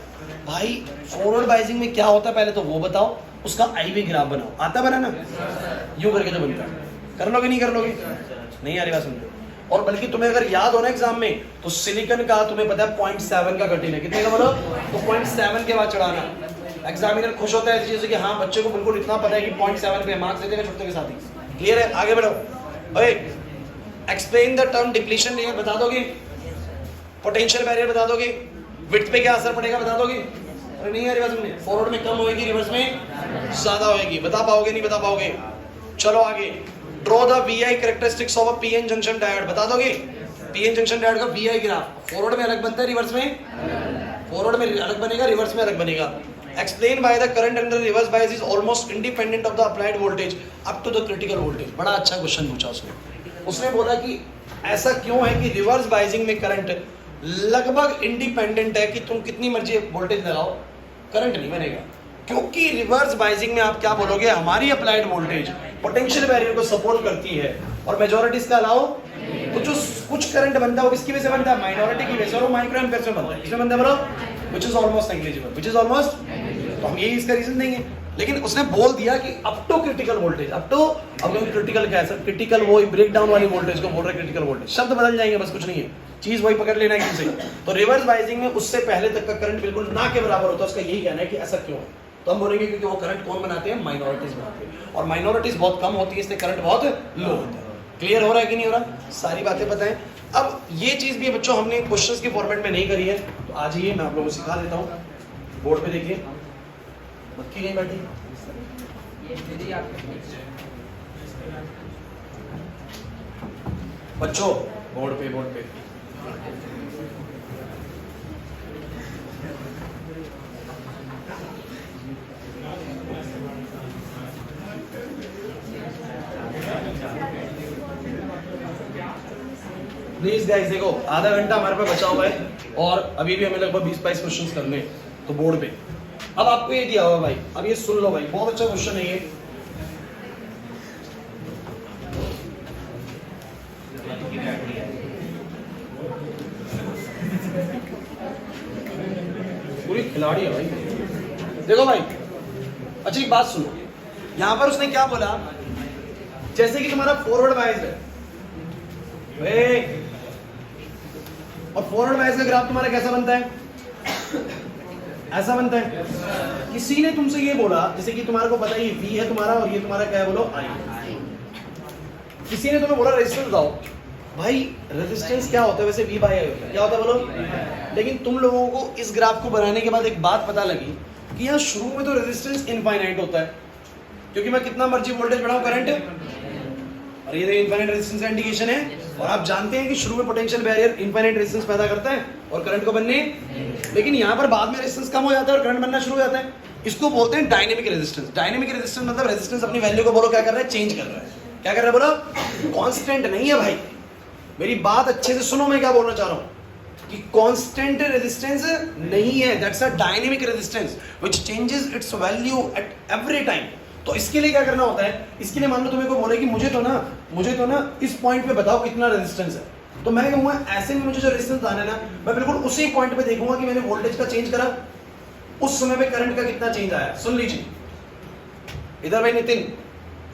A: भाई फॉरवर्ड बायसिंग में क्या होता है पहले तो वो बताओ, उसका आईवी ग्राफ बनाओ, आता बनाना, यूं करके जो बनता है, कर लोगे नहीं कर लोगे, नहीं आ रही बात समझो। और बल्कि तुम्हें अगर याद हो ना एग्जाम में, तो सिलिकॉन का तुम्हें पता है 0.7 का कट इन है, कितने का बोलो, तो 0.7 के बाद चढ़ाना, एग्जामिनर खुश होता है ऐसी चीज़ कि हाँ बच्चे को बिल्कुल इतना पता है कि 0.7 पे मार्क्स दे देगा छुट्टे के साथ ही। क्लियर है? आगे बढ़ो। ओए explain the term depletion layer बता दोगे? पोटेंशियल बैरियर बता दोगे? विड्थ पे क्या असर पड़ेगा बता दोगे? अरे नहीं यार रिवर्स में फॉरवर्ड में कम होएगी, रिवर्स में ज्यादा होएगी। बता पाओगे नहीं बता पाओगे? चलो आगे। Draw the VI characteristics of a PN junction diode बता दोगे? पीएन जंक्शन डायोड का वीआई ग्राफ फॉरवर्ड में अलग बनता है, रिवर्स में फॉरवर्ड में अलग बनेगा, रिवर्स में अलग बनेगा। Explain by the current under reverse bias is almost independent of the applied voltage up to the critical voltage. बड़ा अच्छा क्वेश्चन पूछा उसने बोला कि ऐसा क्यों है कि रिवर्स बायसिंग में करंट लगभग इंडिपेंडेंट है कि तुम कितनी मर्जी वोल्टेज लगाओ करंट नहीं बनेगा, क्योंकि रिवर्स बायसिंग में आप क्या बोलोगे हमारी अप्लाइड वोल्टेज पोटेंशियल बैरियर को सपोर्ट करती है और मेजॉरिटी इसका अलाउ। तो जो कुछ करंट बनता है वो किसकी वजह से बनता है? माइनॉरिटी की वजह से, और वो माइक्रो एम्पियर से बनता है। किसमें बनता है बोलो? Which is almost negligible, which is almost. तो हम यही इसका रीजन देंगे, लेकिन उसने बोल दिया कि up to critical voltage, up to. अब क्रिटिकल क्या है सर? क्रिटिकल वो ब्रेक डाउन वाली वोल्टेज को बोल रहे हैं क्रिटिकल वोल्टेज। शब्द बदल जाएंगे बस, कुछ नहीं है, चीज वही पकड़ लेना है किसी। तो रिवर्स बायसिंग में उससे पहले तक का करंट बिल्कुल ना के बराबर होता है। उसका यही कहना है कि ऐसा क्यों है? तो हम बोलेंगे क्योंकि वो करंट कौन बनाते हैं? माइनॉरिटीज बनाते हैं, और माइनॉरिटीज बहुत कम होती है इसलिए करंट बहुत लो होता है। क्लियर हो रहा है कि नहीं हो रहा? सारी बातें बताएं। अब ये चीज भी बच्चों हमने क्वेश्चंस के फॉर्मेट में नहीं करी है, तो आज ही मैं आप लोगों को सिखा देता हूँ। बोर्ड पे देखिए, बच्ची नहीं बैठी बच्चों, बोर्ड पे प्लीज गाइस देखो, आधा घंटा हमारे पास बचा हुआ है और अभी भी हमें लगभग 20-22 क्वेश्चंस करने हैं। तो बोर्ड पे अब आपको ये दिया हुआ भाई, अब ये सुन लो भाई, बहुत अच्छा क्वेश्चन है ये। पूरी खिलाड़ी है भाई। देखो भाई, अच्छा एक बात सुनो, यहां पर उसने क्या बोला, जैसे कि तुम्हारा फॉरवर्ड बायस है और फॉरवर्ड बायस का ग्राफ तुम्हारा कैसा बनता है? ऐसा बनता है। किसी ने तुमसे ये बोला, जैसे कि तुम्हारे को पता ही V है तुम्हारा और ये तुम्हारा क्या है बोलो? I। किसी ने तुम्हें बोला रेजिस्टेंस बताओ। भाई रेजिस्टेंस क्या होता है वैसे? V बाय I होता है। क्या होता है बोलो? लेकिन तुम लोगों को इस ग्राफ को बनाने के बाद एक बात पता लगी कि यहाँ शुरू में तो रेजिस्टेंस इनफाइनाइट होता है, क्योंकि मैं कितना मर्जी वोल्टेज बढ़ाऊं करंट, और ये इनफाइनाइट रेजिस्टेंस का इंडिकेशन है। और आप जानते हैं कि शुरू में पोटेंशियल बैरियर इनफाइनाइट रेजिस्टेंस पैदा करता है और करंट को बनने, लेकिन यहाँ पर बाद में रेजिस्टेंस कम हो जाता है और करंट बनना शुरू हो जाता है। इसको बोलते हैं डायनेमिक रेजिस्टेंस। डायनेमिक रेजिस्टेंस मतलब रेजिस्टेंस अपनी वैल्यू को बोलो क्या कर रहा है? चेंज कर रहा है। क्या कर रहा है बोलो? कांस्टेंट नहीं है भाई, मेरी बात अच्छे से सुनो, मैं क्या बोलना चाह रहा हूं कि कांस्टेंट रेजिस्टेंस नहीं है, that's a dynamic resistance which changes it's value at every time. तो इसके लिए क्या करना होता है? इसके लिए मान लो तुम्हें को बोले कि मुझे तो ना इस पॉइंट पे बताओ कितना रेजिस्टेंस है, तो मैं कहूंगा ऐसे में मुझे जो रेजिस्टेंस आना है ना, मैं बिल्कुल उसी पॉइंट पे देखूंगा कि मैंने वोल्टेज का चेंज करा, उस समय पे करंट का कितना चेंज आया। सुन लीजिए इधर भाई नितिन,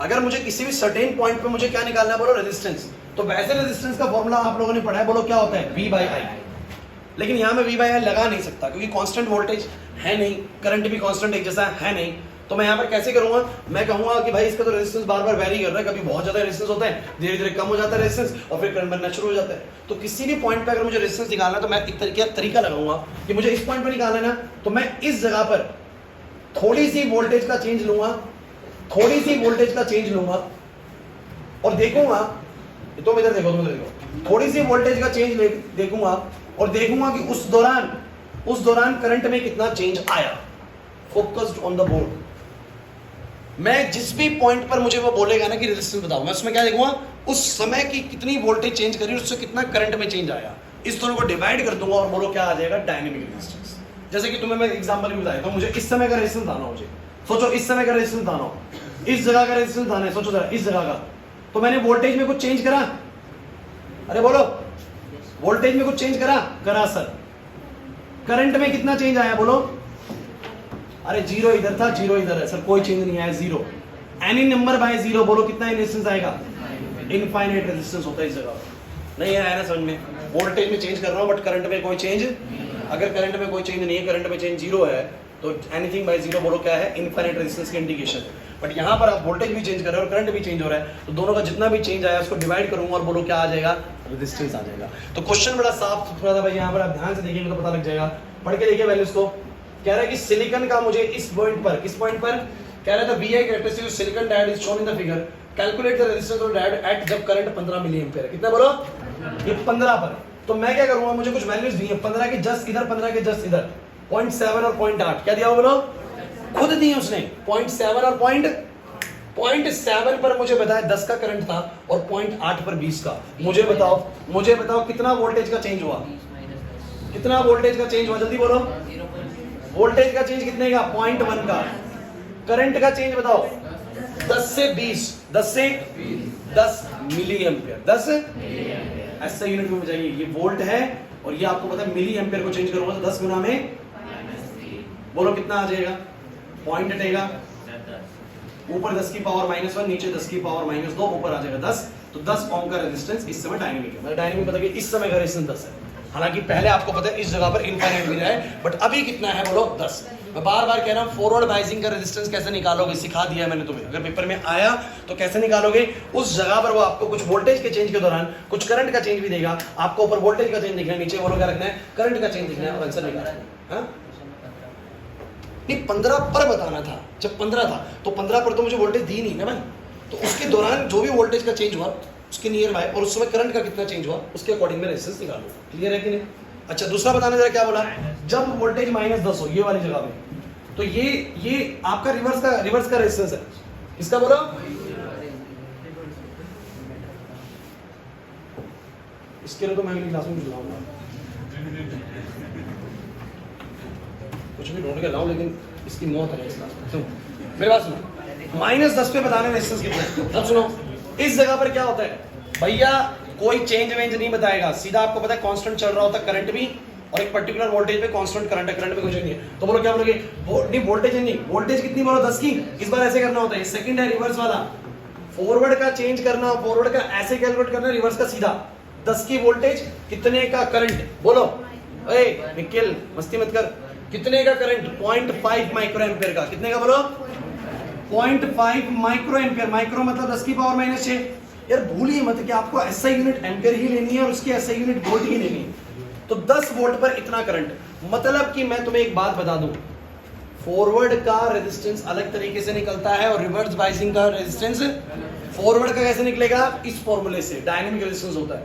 A: अगर मुझे किसी भी सर्टेन पॉइंट पे मुझे क्या निकालना है बोलो? रेजिस्टेंस। तो वैसे रेजिस्टेंस का फॉर्मूला आप लोगों ने पढ़ा है, बोलो क्या होता है? V by I। लेकिन यहाँ मैं V बाय I लगा नहीं सकता क्योंकि कांस्टेंट वोल्टेज है नहीं, करंट भी कांस्टेंट एक जैसा है नहीं। तो मैं यहाँ पर कैसे करूंगा? मैं कहूंगा कि भाई इसका तो रेजिस्टेंस बार बार वेरी कर रहा है, कभी बहुत ज्यादा रेजिस्टेंस होता है, धीरे धीरे कम हो जाता है रेजिस्टेंस और फिर करंट बनना शुरू हो जाता है। तो किसी भी पॉइंट पे अगर मुझे रेजिस्टेंस निकालना है तो मैं एक तरीका लगाऊंगा कि मुझे इस पॉइंट पे निकालना है ना, तो मैं इस जगह पर थोड़ी सी वोल्टेज का चेंज लूंगा, थोड़ी सी वोल्टेज का चेंज लूंगा और देखूंगा, तुम इधर देखो, थोड़ी सी वोल्टेज का चेंज देखूंगा और देखूंगा कि उस दौरान करंट में कितना चेंज आया। Focused on the board. मैं जिस भी पॉइंट पर मुझे वो बोलेगा ना कि रेजिस्टेंस बताओ, मैं उसमें क्या देखूंगा? उस समय की कितनी वोल्टेज चेंज करी, उससे कितना करंट में चेंज आया। इस दोनों को डिवाइड कर दूंगा और बोलो क्या आ जाएगा? Dynamic resistance. जैसे कि तुम्हें मैं एग्जांपल भी बताया, तो मुझे इस समय का रेजिस्टेंस आना, मुझे सोचो इस समय का रेजिस्टेंस आना हो, इस जगह का रेजिस्टेंस आना है, सोचो जरा इस जगह का। तो मैंने वोल्टेज में कुछ चेंज करा? अरे बोलो, वोल्टेज में कुछ चेंज करा सर। करंट में कितना चेंज आया बोलो? अरे जीरो इधर था, जीरो इधर है सर, कोई चेंज नहीं आया, zero. Any number by zero बोलो कितना रेजिस्टेंस आएगा? इनफाइनाइट रेजिस्टेंस होता है इस जगह। नहीं आया ना समझ में? वोल्टेज में चेंज कर रहा हूं बट करंट में कोई चेंज, अगर करंट में कोई चेंज नहीं है, करंट में चेंज जीरो है, तो एनीथिंग बाय जीरो बोलो क्या है, इनफाइनाइट रेजिस्टेंस की इंडिकेशन है। बट यहाँ पर आप वोल्टेज भी चेंज कर रहे हो और करंट भी चेंज हो रहा है, तो दोनों का जितना भी चेंज आया उसको डिवाइड करूंगा और बोलो क्या आ जाएगा, रेजिस्टेंस आ जाएगा। तो क्वेश्चन बड़ा साफ सुथरा था भाई, यहाँ पर आप ध्यान से देखिएगा तो पता लग जाएगा। पढ़ के देखिए वैल्यूज को। कह रहा है कि सिलिकॉन का मुझे इस पॉइंट पर, किस पॉइंट पर कह रहा था, VI characteristic of silicon diode is shown in the figure, calculate the resistance of diode at जब करंट 15 मिली एम्पीयर है। कितना बोलो, ये 15 पर। तो मैं क्या करूंगा, मुझे कुछ वैल्यूज दी है, 15 के जस्ट इधर, 15 के जस्ट इधर, 0.7 और 0.8 क्या दिया हो बोलो, खुद दी उसने 0.7 और 0.7 पर मुझे बताया 10 का करंट था और 0.8 पर 20 का। मुझे बताओ कितना वोल्टेज का चेंज हुआ,
B: 20 माइनस
A: कितना वोल्टेज का चेंज हुआ, जल्दी बोलो।
B: 0.0
A: वोल्टेज का चेंज कितने का, 0.1 का। करंट का चेंज बताओ, 10 से 20, 10 से 10 मिली एम्पियर, 10 ऐसा यूनिट में बजाइए। ये वोल्ट है और ये आपको पता है मिली एम्पियर को चेंज करूंगा तो 10 गुना में बोलो कितना आ जाएगा, पॉइंट हटेगा, ऊपर 10 की पावर -1, नीचे 10 की पावर -2, ऊपर आ जाएगा 10। तो 10 ओम का रेजिस्टेंस इस समय डायनेमिक है। मतलब डायनेमिक पता कि इस समय का रेजिस्टेंस 10 है। हालांकि पहले आपको पता है इस जगह पर इनफाइनाइट मिला है, बट अभी कितना है बोलो, 10। मैं बार बार कह रहा हूं फॉरवर्ड बाइजिंग का रेजिस्टेंस कैसे निकालोगे, सिखा दिया है मैंने तुम्हें। अगर पेपर में आया तो कैसे निकालोगे, उस जगह पर वो आपको कुछ वोल्टेज के चेंज के दौरान कुछ करंट का चेंज भी देगा, आपको ऊपर वोल्टेज का चेंज दिखना है, नीचे बोलो क्या रखना है, करंट का चेंज दिखना है और आंसर निकालना है। नहीं 15 पर बताना था, जब 15 था तो 15 पर तो मुझे वोल्टेज दी नहीं ना भाई, तो उसके दौरान जो भी वोल्टेज का चेंज हुआ उसके नियर बाय और उस समय करंट का कितना चेंज हुआ उसके अकॉर्डिंग में रेजिस्टेंस निकालो। क्लियर है कि नहीं? अच्छा दूसरा बताना जरा क्या बोला, जब वोल्टेज -10 हो ये वाली जगह पे, तो ये आपका रिवर्स का रेजिस्टेंस है। इसका बोलो, इसके लिए तो मैं अगली क्लास में बुलाऊंगा, कुछ भी ढूंढ के लाऊं, लेकिन इसकी मौत है इस क्लास में। सुनो मेरी बात सुनो, -10 पे बताने रेजिस्टेंस कितना है। अब सुनो इस जगह पर क्या होता है भैया, कोई चेंज वेंज नहीं बताएगा, सीधा आपको पता है कांस्टेंट चल रहा होता है करंट भी, और एक पर्टिकुलर वोल्टेज पे कांस्टेंट करंट है, करंट में कुछ नहीं है। तो बोलो क्या बोलोगे, नहीं वोल्टेज नहीं, वोल्टेज कितनी बोलो 10 की। इस बार ऐसे करना होता है, सेकंड है रिवर्स वाला, फॉरवर्ड का चेंज करना, फॉरवर्ड का ऐसे कैलकुलेट करना, रिवर्स का सीधा 10 की वोल्टेज कितने का करंट बोलो, ए निखिल मस्ती मत कर, कितने का करंट 0.5 माइक्रो एम्पियर का, कितने का बोलो 0.5 माइक्रो एम्पियर, माइक्रो मतलब 10 की पावर -6। यार भूलिए मत कि आपको ऐसा यूनिट एम्पियर ही लेनी है और उसकी ऐसा यूनिट वोल्ट ही लेनी है। तो 10 वोल्ट पर इतना करंट, मतलब कि मैं तुम्हें एक बात बता दूं, फॉरवर्ड का रेजिस्टेंस अलग तरीके से निकलता है और रिवर्स बाइसिंग का रेजिस्टेंस, फॉरवर्ड का कैसे निकलेगा, इस फॉर्मूले से डायनेमिक रेजिस्टेंस होता है,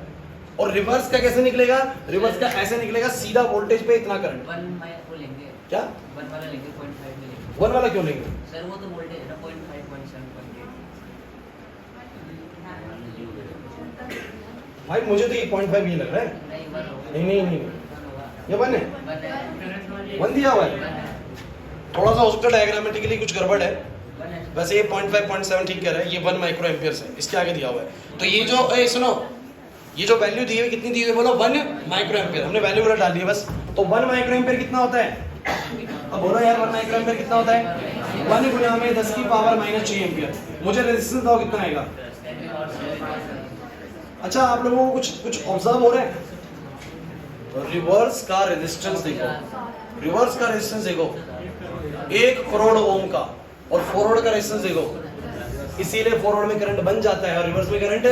A: और रिवर्स का कैसे निकलेगा, रिवर्स का ऐसे निकलेगा सीधा वोल्टेज पे इतना करंट।
B: 1 माइनस वो लेंगे
A: क्या
B: 1 वाला लेंगे, 0.5 में लेंगे
A: 1 वाला क्यों लेंगे
B: सर, वो तो वोल्टेज है ना 0.5 0.7
A: भाई, मुझे तो ये 0.5 ये लग रहा है। नहीं ये 1 है, 1 दिया हुआ है, थोड़ा सा हो सकता है डायग्रामेटिकली कुछ गड़बड़ है, वैसे ये 0.5 0.7 ठीक कह रहा है, ये 1 माइक्रो एम्पियर है, इसके आगे दिया हुआ है। तो ये जो सुनो, ये जो वैल्यू दी है कितनी दी हुई है बोलो 1 माइक्रो एम्पियर, हमने वैल्यू पूरा डाल दी है बस। तो 1 माइक्रो एम्पियर कितना होता है, अब बोलो यार 1 माइक्रो एम्पियर कितना होता है, 1 गुणा में 10 की पावर -6 एम्पियर। मुझे रेजिस्टेंस बताओ कितना आएगा। अच्छा आप लोगों को कुछ ऑब्जर्व हो रहा है, रिवर्स का रेजिस्टेंस देखो, रिवर्स का रेजिस्टेंस देखो 1 करोड़ ओम का, और फॉरवर्ड का रेजिस्टेंस देखो, इसीलिए फॉरवर्ड में करंट बन जाता है और रिवर्स में करंट।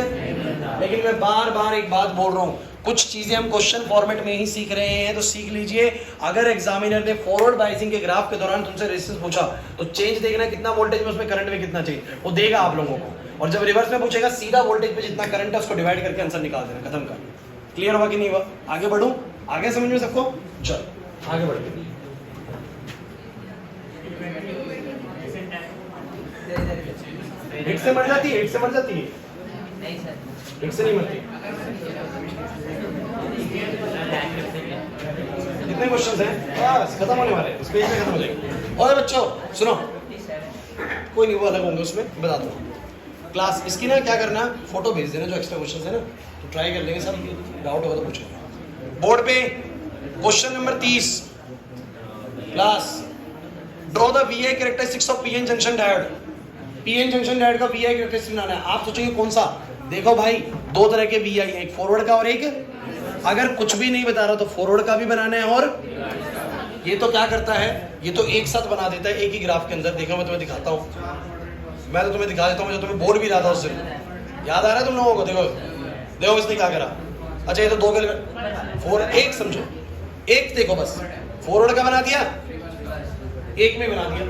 A: लेकिन मैं बार बार एक बात बोल रहा हूँ, कुछ चीजें हम क्वेश्चन फॉर्मेट में ही सीख रहे हैं, तो सीख लीजिए। अगर एग्जामिनर ने फॉरवर्ड बाइसिंग के ग्राफ के दौरान तुमसे रेजिस्टेंस पूछा तो चेंज देखना कितना वोल्टेज में, उसमें करंट में कितना चेंज, वो देगा आप लोगों को। और जब रिवर्स में पूछेगा सीधा वोल्टेज पे जितना करंट है उसको डिवाइड करके आंसर निकाल देना, खत्म कर। क्लियर हुआ कि नहीं हुआ? आगे बढ़ूं, आगे समझ में सबको, चल आगे बढ़ते। हिट से मर जाती है, हिट से मर जाती है,
B: नहीं सर,
A: हिट से नहीं मरती। कितने क्वेश्चंस हैं, बस खत्म होने वाले हैं, इस पेज में खत्म हो जाएंगे। और बच्चों सुनो, कोई नहीं वो अलग होंगे, उसमें बताता हूँ। क्लास इसकी ना क्या करना, फोटो भेज देना जो एक्स्ट्रा क्वेश्चंस है ना, तो ट्राई कर लेंगे, सब डाउट होगा तो पूछो। बोर्ड पे question number 30, class draw the VI characteristics of PN junction diode. PN junction diode का VI कैरेक्टरिस्टिक बनाना है। आप सोचेंगे कौन सा, देखो भाई 2 तरह के VI हैं, एक फॉरवर्ड का और एक, अगर कुछ भी नहीं बता रहा तो फॉरवर्ड का भी बनाना है और ये तो क्या करता है, ये तो एक साथ बना देता है एक ही ग्राफ के अंदर। देखो मैं तुम्हें दिखाता हूँ, मैं तो तुम्हें दिखा देता हूँ, जो तुम्हें बोल भी रहा था उस दिन। याद आ रहा है तुम लोगों को? देखो देखो इसने क्या करा। अच्छा ये तो 2 4 एक समझो, एक देखो बस, फॉरवर्ड का बना दिया, एक में बना दिया।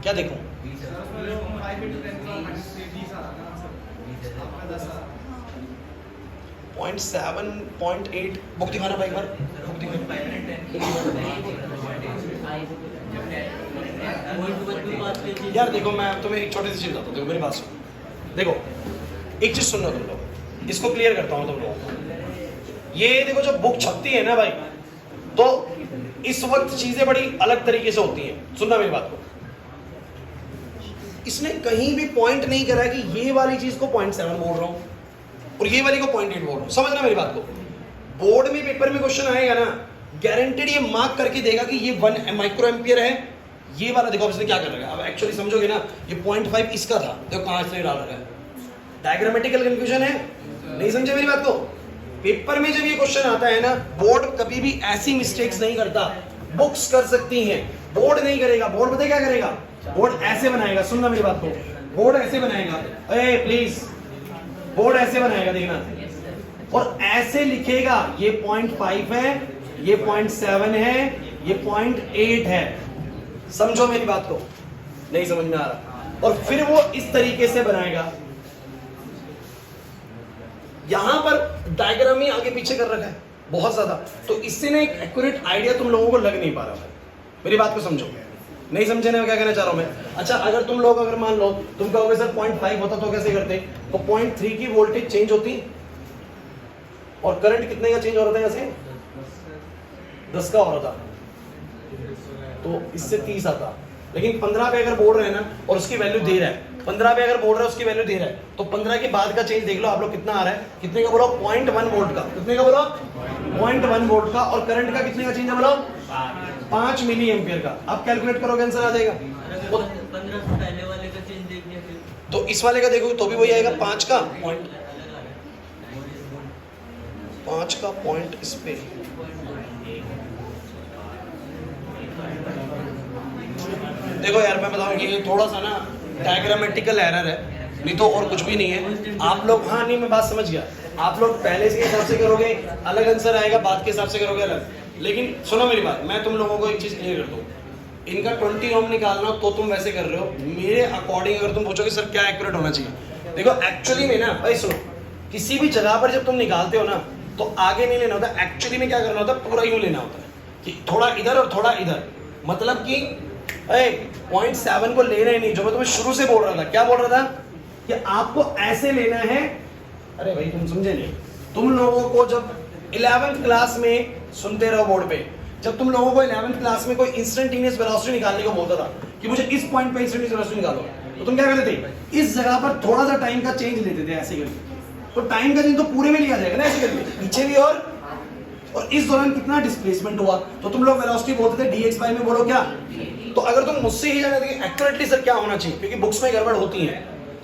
A: क्या देखो 0.7 0.8 बुक दिखाना भाई, एक बार बुक दिखाना। यार देखो मैं तुम्हें एक छोटी सी चीज बताता हूँ, देखो मेरी बात सुनो। देखो एक चीज सुन लो तुम लोग, इसको क्लियर करता हूँ तुम लोगों को। ये देखो जब बुक छपती है ना भाई, तो इस वक्त चीजें बड़ी अलग तरीके से होती हैं। सुनना मेरी बात को, इसने कहीं भी पॉइंट नहीं करा कि ये वाली चीज को 0.7 बोल रहा हूं और ये वाली को 0.8 बोल रहा हूं। समझना मेरी बात को, बोर्ड में पेपर में क्वेश्चन आएगा ना, गारंटेड ये मार्क करके देगा कि ये 1 माइक्रो एम्पियर है। ये वाला देखो इसने क्या कर रखा है, अब एक्चुअली समझोगे ना, ये 0.5 इसका था, देखो कहां इसने डाल रखा है। डायग्रामेटिकल कंफ्यूजन है, नहीं समझे मेरी बात को? पेपर में जब ये क्वेश्चन आता है ना, बोर्ड कभी भी ऐसी मिस्टेक्स नहीं करता। बुक्स कर सकती हैं, बोर्ड नहीं करेगा। बोर्ड पता है क्या करेगा? बोर्ड ऐसे बनाएगा, सुनना मेरी बात को, बोर्ड ऐसे बनाएगा, ए प्लीज, बोर्ड ऐसे बनाएगा देखना, और ऐसे लिखेगा ये 0.5 है, ये 0.7 है, ये 0.8 है। समझो मेरी बात को, नहीं समझ में आ रहा? और फिर वो इस तरीके से बनाएगा। यहां पर डायग्राम ही आगे पीछे कर रखा है बहुत ज्यादा, तो इससे ना एक एक्यूरेट आइडिया तुम लोगों को लग नहीं पा रहा है। मेरी बात को समझो, नहीं समझे ना क्या कहना चाह रहा हूं मैं? अच्छा अगर तुम लोग, अगर मान लो तुम कहोगे सर 0.5 होता तो कैसे करते, तो 0.3 की वोल्टेज चेंज होती और करंट कितने का चेंज हो रहा था? यहाँ से 10 का हो रहा था, तो इससे 30 आता। लेकिन 15 पे अगर बोल रहे हैं ना, और उसकी वैल्यू दे रहा है, 15 पे अगर बोल रहा है उसकी वैल्यू दे रहा है, तो 15 के बाद का चेंज देख लो आप लोग कितना आ रहा है। कितने का बोलो? 0.1 वोल्ट का। कितने का बोलो? 0.1 वोल्ट का। और करंट का कितने का चेंज है बोलो? 5 मिली एम्पियर का। अब कैलकुलेट करोगे आंसर आ जाएगा।
B: 15 से पहले वाले का चेंज देख लिया फिर,
A: तो इस वाले का देखो तो भी वही आएगा 5 का पॉइंट, 5 का पॉइंट इस पे। देखो यार मैं बताऊं, ये थोड़ा सा ना डायग्रामेटिकल एरर है, नहीं तो और कुछ भी नहीं है। आप लोग, हाँ नहीं मैं बात समझ गया, आप लोग पहले के हिसाब से करोगे अलग आंसर आएगा, बाद के हिसाब से करोगे अलग। लेकिन सुनो मेरी बात, मैं तुम लोगों को एक चीज क्लियर कर दूं, इनका 20 ओम निकालना तो तुम वैसे कर रहे हो। मेरे अकॉर्डिंग अगर तुम पूछोगे सर क्या एक्यूरेट होना चाहिए, देखो एक्चुअली में ना भाई सुनो, किसी भी जगह पर जब तुम निकालते हो ना, तो आगे नहीं लेना होता। एक्चुअली में क्या करना होता है, पूरा यूं लेना होता है कि थोड़ा इधर और थोड़ा इधर। मतलब कि 0.7 को लेना ही नहीं, जो मैं तुम्हें शुरू से बोल रहा था। क्या बोल रहा था? कि आपको ऐसे लेना है। अरे भाई तुम समझे नहीं, तुम लोगों को जब 11th क्लास में, सुनते रहो बोर्ड पे, जब तुम लोगों को 11th क्लास में कोई इंस्टेंटेनियस वेलोसिटी निकालने को बोलता था कि मुझे इस पॉइंट पे इंस्टेंटेनियस वेलोसिटी निकालो, तो तुम क्या करते थे? इस जगह पर थोड़ा सा टाइम का चेंज लेते थे ऐसे करके। तो टाइम का चेंज तो पूरे में लिया जाएगा ना ऐसे करके, पीछे भी। और इस दौरान कितना डिस्प्लेसमेंट हुआ, तो तुम लोग वेलोसिटी बोलते थे dx बाय में, बोलो क्या। तो अगर तुम मुझसे ही जाने देंगे एक्यूरेटली सर क्या होना चाहिए, क्योंकि बुक्स में गड़बड़ होती है,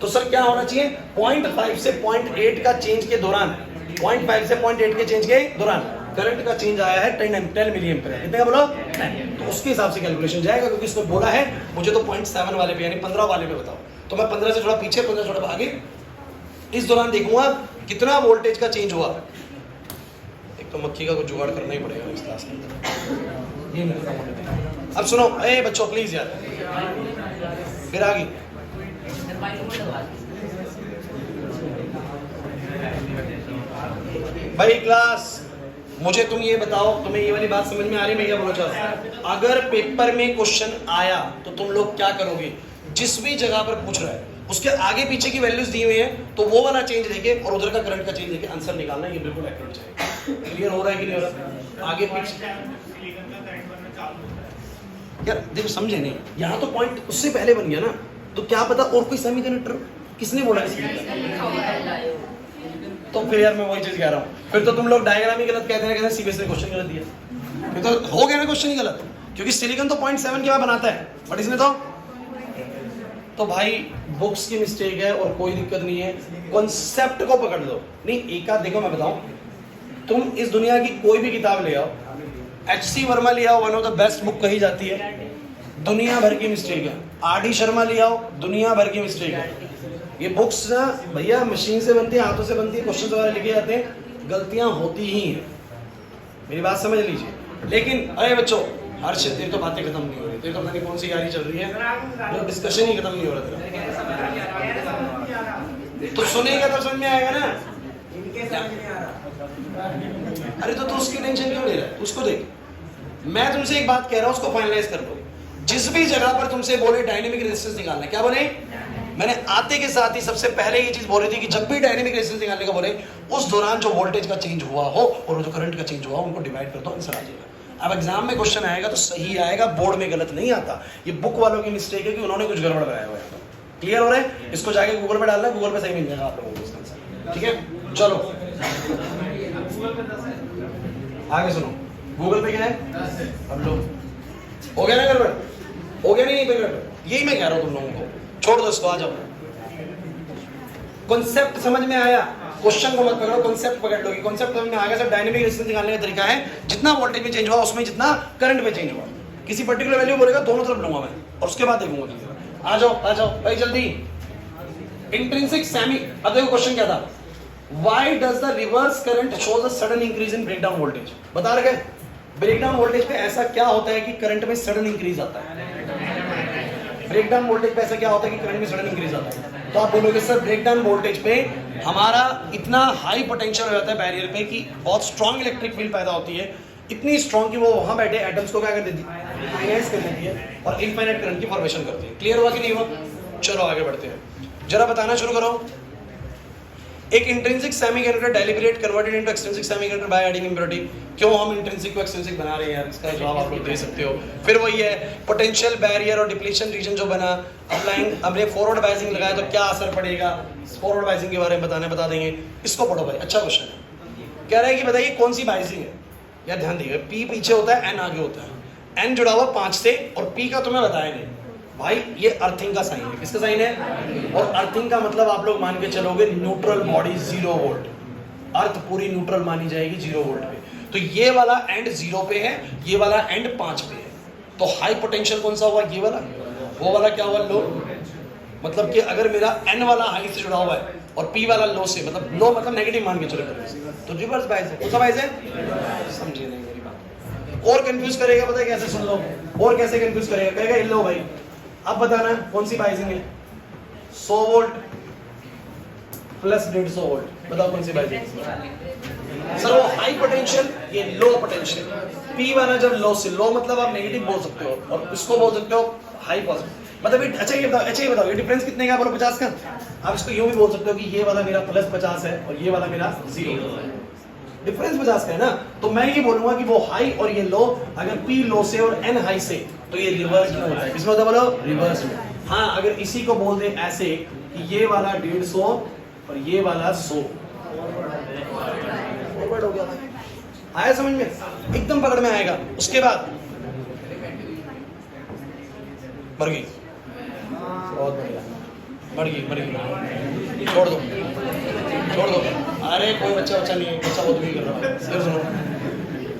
A: तो सर क्या होना चाहिए? 0.5 से 0.8 का चेंज के दौरान, 0.5 से 0.8 के चेंज के दौरान करंट का चेंज आया है 10 मिली एम्पीयर। कितने का बोलो? 10। तो उसके हिसाब से कैलकुलेशन जाएगा, क्योंकि इसने बोला है मुझे तो 0.7 वाले पे यानी 15 वाले पे बताओ, तो मैं 15 से थोड़ा पीछे, 15 से थोड़ा आगे, इस दौरान देखूंगा कितना वोल्टेज का चेंज हुआ। एक तो मक्खी का कुछ जुगाड़ करना ही पड़ेगा इस क्लास के अंदर। अब सुनो ए बच्चों प्लीज यार, फिर आगे भाई क्लास, मुझे तुम ये बताओ, तुम्हें ये वाली बात समझ में आ रही है मैं क्या बोलना चाह रहा हूं? अगर पेपर में क्वेश्चन आया तो तुम लोग क्या करोगे? जिस भी जगह पर पूछ रहा है उसके आगे पीछे की वैल्यूज दी हुई है, तो वो वाला चेंज देके और उधर का करंट का चेंज देके आंसर निकालना, ये बिल्कुल एक्यूरेट है। क्लियर हो रहा है कि नहीं हो रहा? आगे पीछे यार देखो समझे नहीं, यहाँ तो पॉइंट उससे पहले बन गया ना, तो क्या पता और कोई सेमीकंडक्टर किसने बोला इसलिए। तो फिर यार मैं वही चीज कह रहा हूँ, फिर तो तुम लोग डायग्राम ही गलत कहते हैं, सीबीएसई ने क्वेश्चन गलत दिया, फिर तो हो गया ना क्वेश्चन ही गलत, क्योंकि सिलिकॉन तो 0.7 के बाद बनाता है, बट इसने तो भाई बुक्स की मिस्टेक है और कोई दिक्कत नहीं है, कॉन्सेप्ट को पकड़ लो। नहीं एक आध देखो मैं बताऊं, तुम इस दुनिया की कोई भी किताब ले आओ, H.C. वर्मा ले आओ, one of the best book कही जाती है, दुनिया भर की मिस्टेक है। R.D. शर्मा ले आओ, दुनिया भर की मिस्टेक है। ये बुक्स ना भैया मशीन से बनती है, हाथों से बनती है, क्वेश्चन वगैरह लिखे जाते हैं, गलतियां होती ही हैं, मेरी बात समझ लीजिए। लेकिन अरे बच्चों, हर तेरी तो बातें खत्म नहीं हो रही, तेरी तो पता नहीं कौन सी गाड़ी चल रही है, जो डिस्कशन ही खत्म नहीं हो रहा तेरा। तो सुनेगा तो समझ में आएगा ना। अरे तो तू उसकी टेंशन क्यों ले रहा है, उसको देख। मैं तुमसे एक बात कह रहा हूं, उसको फाइनलाइज कर दो। जिस भी जगह पर तुमसे बोले डायनेमिक रेजिस्टेंस निकालना, क्या बोले? मैंने आते के साथ ही सबसे पहले ये चीज बोली थी कि जब भी डायनेमिक रेजिस्टेंस निकालने का बोले, उस दौरान जो वोल्टेज का चेंज हुआ हो और जो करंट का चेंज हुआ, उनको डिवाइड कर दो, आंसर आ जाएगा। अब एग्जाम में क्वेश्चन आएगा तो सही आएगा, बोर्ड में गलत नहीं आता। ये बुक वालों की मिस्टेक है कि उन्होंने कुछ गड़बड़ बनाया हुआ है। क्लियर हो रहा है? इसको जाके गूगल पे डालना, गूगल पे सही मिल जाएगा आप लोगों को इसका आंसर। ठीक है, चलो आगे सुनो। गूगल पे क्या है? अब लो, हो गया ना गड़बड़? हो गया नहीं गड़बड़? यही मैं कह रहा हूं तुम लोगों को, छोड़ दो इसको, आ जाओ। कॉन्सेप्ट समझ में आया? क्वेश्चन को मत पकड़ो, कॉन्सेप्ट पकड़ लो। कॉन्सेप्ट समझ में आ गया। सब डायनेमिक रेजिस्टेंस निकालने का तरीका है, जितना वोल्टेज में चेंज हुआ उसमें जितना करंट में चेंज हुआ, किसी पर्टिकुलर वैल्यू बोलेगा, दोनों तरफ लूंगा मैं और उसके बाद देखूंगा किसी तरफ। आ जाओ भाई जल्दी। इंट्रिंसिक सेमी, अब देखो क्वेश्चन क्या था, why does the reverse current shows a sudden increase in breakdown voltage? बता रहे हैं ब्रेकडाउन वोल्टेज पे ऐसा क्या होता है कि करंट में सडन इंक्रीज आता है? ब्रेकडाउन वोल्टेज पे ऐसा क्या होता है कि करंट में सडन इंक्रीज आता है? तो आप बोलोगे सर ब्रेकडाउन वोल्टेज पे हमारा इतना हाई पोटेंशियल हो जाता है बैरियर पे कि बहुत स्ट्रॉन्ग इलेक्ट्रिक फील्ड पैदा होती है, इतनी स्ट्रॉन्ग कि वो वहां बैठे एटम्स को क्या कर देती है, आयनाइज कर देती है और इनफाइनाइट करंट की फॉर्मेशन करती है। क्लियर हुआ कि नहीं हुआ? चलो आगे बढ़ते हैं, जरा बताना शुरू करो। एक intrinsic semiconductor deliberate converted into extrinsic semiconductor by adding impurity. क्यों हम इंट्रिंसिक को एक्सट्रिंसिक बना रहे हैं यार, इसका जवाब आप लोग दे सकते हो। फिर वही है, पोटेंशियल बैरियर और डिप्लीशन रीजन जो बना, अप्लाइंग, हमने फॉरवर्ड बायसिंग लगाया तो क्या असर पड़ेगा, फॉरवर्ड बायसिंग के बारे में बता देंगे। इसको पढ़ो भाई, अच्छा क्वेश्चन है। कह रहा है कि बताइए कौन सी बायसिंग है। यार ध्यान दीजिए, पी पीछे होता है, एन आगे होता है, एन जुड़ा हुआ 5 से और पी का तुम्हें बताया नहीं भाई, ये अर्थिंग का साइन है। किसका साइन है? और अर्थिंग का मतलब आप लोग मान के चलोगे न्यूट्रल बॉडी 0 वोल्ट, अर्थ पूरी न्यूट्रल मानी जाएगी 0 वोल्ट पे। तो ये वाला एंड 0 पे है, ये वाला एंड 5 पे है। तो हाई पोटेंशियल कौन सा हुआ? ये वाला। वो वाला क्या हुआ? लो। मतलब कि अगर मेरा एन वाला हाई से जुड़ा हुआ है और पी वाला लो से, मतलब लो मतलब नेगेटिव मान के चलो, तो रिवर्स बायस है। कौन सा बायस है? समझिए नहीं मेरी बात। और कंफ्यूज करेगा, पता है कैसे? सुन लो, और कैसे कंफ्यूज करेगा, कहेगा लो भाई अब बताना कौन सी बायसिंग है। 100 वोल्ट प्लस 150 वोल्ट, बताओ कौन सी बायसिंग? सर वो हाई पोटेंशियल, ये लो पोटेंशियल। पी वाला जब लो से, लो मतलब आप नेगेटिव बोल सकते हो और इसको बोल सकते हो हाई पॉजिटिव। मतलब अच्छा ये बताओ ये डिफरेंस कितने का बोलो? 50 का। आप इसको यूं भी बोल सकते हो कि ये वाला मेरा प्लस 50 है और ये वाला मेरा 0 है। डिफरेंस 50 का है ना। तो मैं ये बोलूंगा कि वो हाई और ये लो, अगर पी लो से और एन हाई से, तो ये रिवर्स में होता है। किसमें होता है बोलो? रिवर्स में। हाँ, अगर इसी को बोल दे ऐसे कि ये वाला 150 और ये वाला 100, फॉरवर्ड हो गया। आया समझ में? एकदम पकड़ में आएगा। उसके बाद मर गई, बहुत बढ़िया, मर गई। छोड़ दो। अरे कोई बच्चा नहीं है, बच्चा बहुत भी कर रहा है।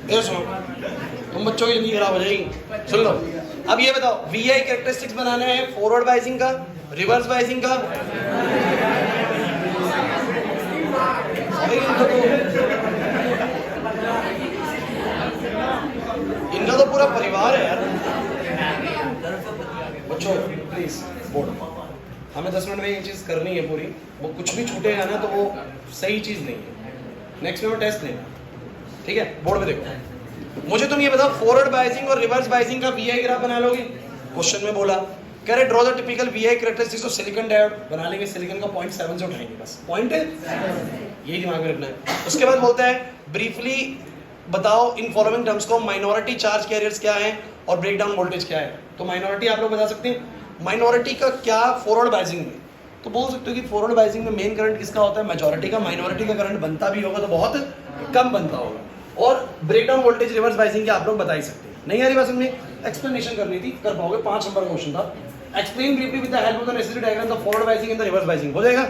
A: ये सुनो, तुम बच्चों की जिंदगी खराब हो जाएगी। सुन लो, अब ये बताओ VI कैरेक्टरिस्टिक्स बनाना है, फॉरवर्ड बायसिंग का, रिवर्स बायसिंग का। इनका तो पूरा परिवार है यार। बच्चों प्लीज बोर्ड, हमें 10 मिनट में ये चीज़ करनी है पूरी। वो कुछ भी छूटेगा ना तो वो सही चीज़ नहीं है। नेक्स्ट में वो टेस्ट लेना, ठीक है? बोर्ड में देखो। मुझे तुम ये बताओ, फॉरवर्ड बायसिंग और रिवर्स बायसिंग का VI ग्राफ बना लोगे? क्वेश्चन में बोला, कह रहे draw the typical VI characteristics of silicon diode. बना लेंगे, सिलिकॉन का 0.7 से उठाएंगे, बस पॉइंट है, यही दिमाग में रखना है। उसके बाद बोलता है ब्रीफली बताओ इन फॉलोइंग टर्म्स को, माइनॉरिटी चार्ज कैरियर्स क्या है और ब्रेकडाउन वोल्टेज क्या है। तो माइनॉरिटी आप लोग बता सकते हैं, माइनॉरिटी का क्या फॉरवर्ड बायसिंग में? तो बोल सकते हो कि फॉरवर्ड बायसिंग में मेन करंट किसका होता है? मेजॉरिटी का। माइनॉरिटी का करंट बनता भी होगा तो बहुत कम बनता होगा। और ब्रेकडाउन वोल्टेज रिवर्स बायसिंग के आप लोग बता ही सकते हैं। नहीं आ रही बात समझ में? एक्सप्लेनेशन करनी थी, कर पाओगे। 5 नंबर का क्वेश्चन था। Explain briefly with the help of the necessary diagram the forward biasing and the reverse biasing. हो जाएगा?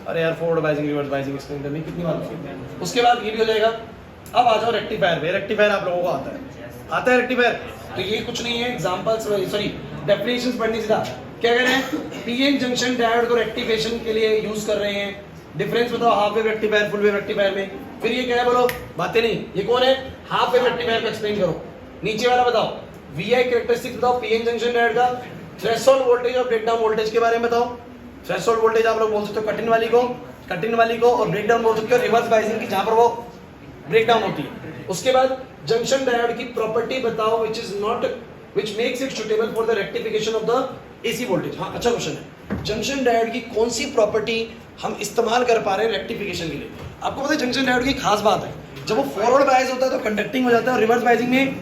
A: अरे यार forward biasing reverse biasing explain करनी कितनी बार। उसके बाद ये भी हो जाएगा, अब आ जाओ रेक्टिफायर में। रेक्टिफायर आप लोगों को आता है रेक्टिफायर? तो ये कुछ नहीं है, एग्जांपल्स सॉरी डेफिनेशंस पढ़नी सीधा। क्या कह रहे हैं? पीएन जंक्शन डायोड को रेक्टिफिकेशन के लिए यूज कर रहे हैं। डिफरेंस बताओ half wave rectifier full wave rectifier में। फिर ये क्या है बोलो, बातें नहीं। ये कौन है? हाफ वेव रेक्टिफायर को एक्सप्लेन करो। नीचे वाला बताओ वीआई कैरेक्टरिस्टिक बताओ पीएन जंक्शन डायोड का। थ्रेशोल्ड वोल्टेज और ब्रेकडाउन वोल्टेज के बारे में बताओ। थ्रेशोल्ड वोल्टेज आप लोग बोल सकते हो कट इन वाली को, और ब्रेकडाउन बोल सकते हो रिवर्स बाइसिंग की, जहां पर वो ब्रेकडाउन होती है। उसके बाद जंक्शन डायोड की प्रॉपर्टी बताओ which makes it suitable for the rectification of the AC voltage। हाँ, अच्छा क्वेश्चन है। जंक्शन डायोड की कौन सी प्रॉपर्टी हम इस्तेमाल कर पा रहे हैं रेक्टिफिकेशन के लिए? आपको पता है जंक्शन डायोड की खास बात है, जब वो फॉरवर्ड बायस होता है तो कंडक्टिंग हो जाता है, और रिवर्स बायसिंग में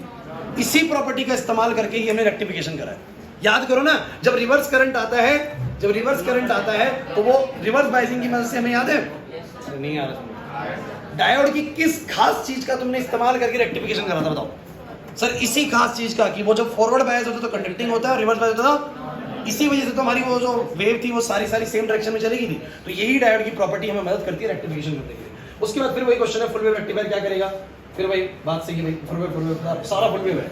A: इसी प्रॉपर्टी का इस्तेमाल करके ही हमने रेक्टिफिकेशन करा है। याद करो ना, जब रिवर्स करंट आता है तो वो रिवर्स बायसिंग की मदद से, हमें याद है? नहीं आ रहा। डायोड की किस खास चीज का तुमने इस्तेमाल करके रेक्टिफिकेशन करा था बताओ? सर इसी खास चीज का कि वो जब फॉरवर्ड बायस होता है तो कंडक्टिंग होता है, रिवर्स बायस होता है, इसी वजह से तो हमारी वो जो वेव थी वो सारी सेम डायरेक्शन में चलेगी थी। तो यही डायोड की प्रॉपर्टी हमें मदद करती है रेक्टिफिकेशन करने के लिए। उसके बाद फिर वही क्वेश्चन है, फुल वेव रेक्टिफायर क्या करेगा? फिर वही बात से कि भाई फुल वेव सारा फुल वेव है।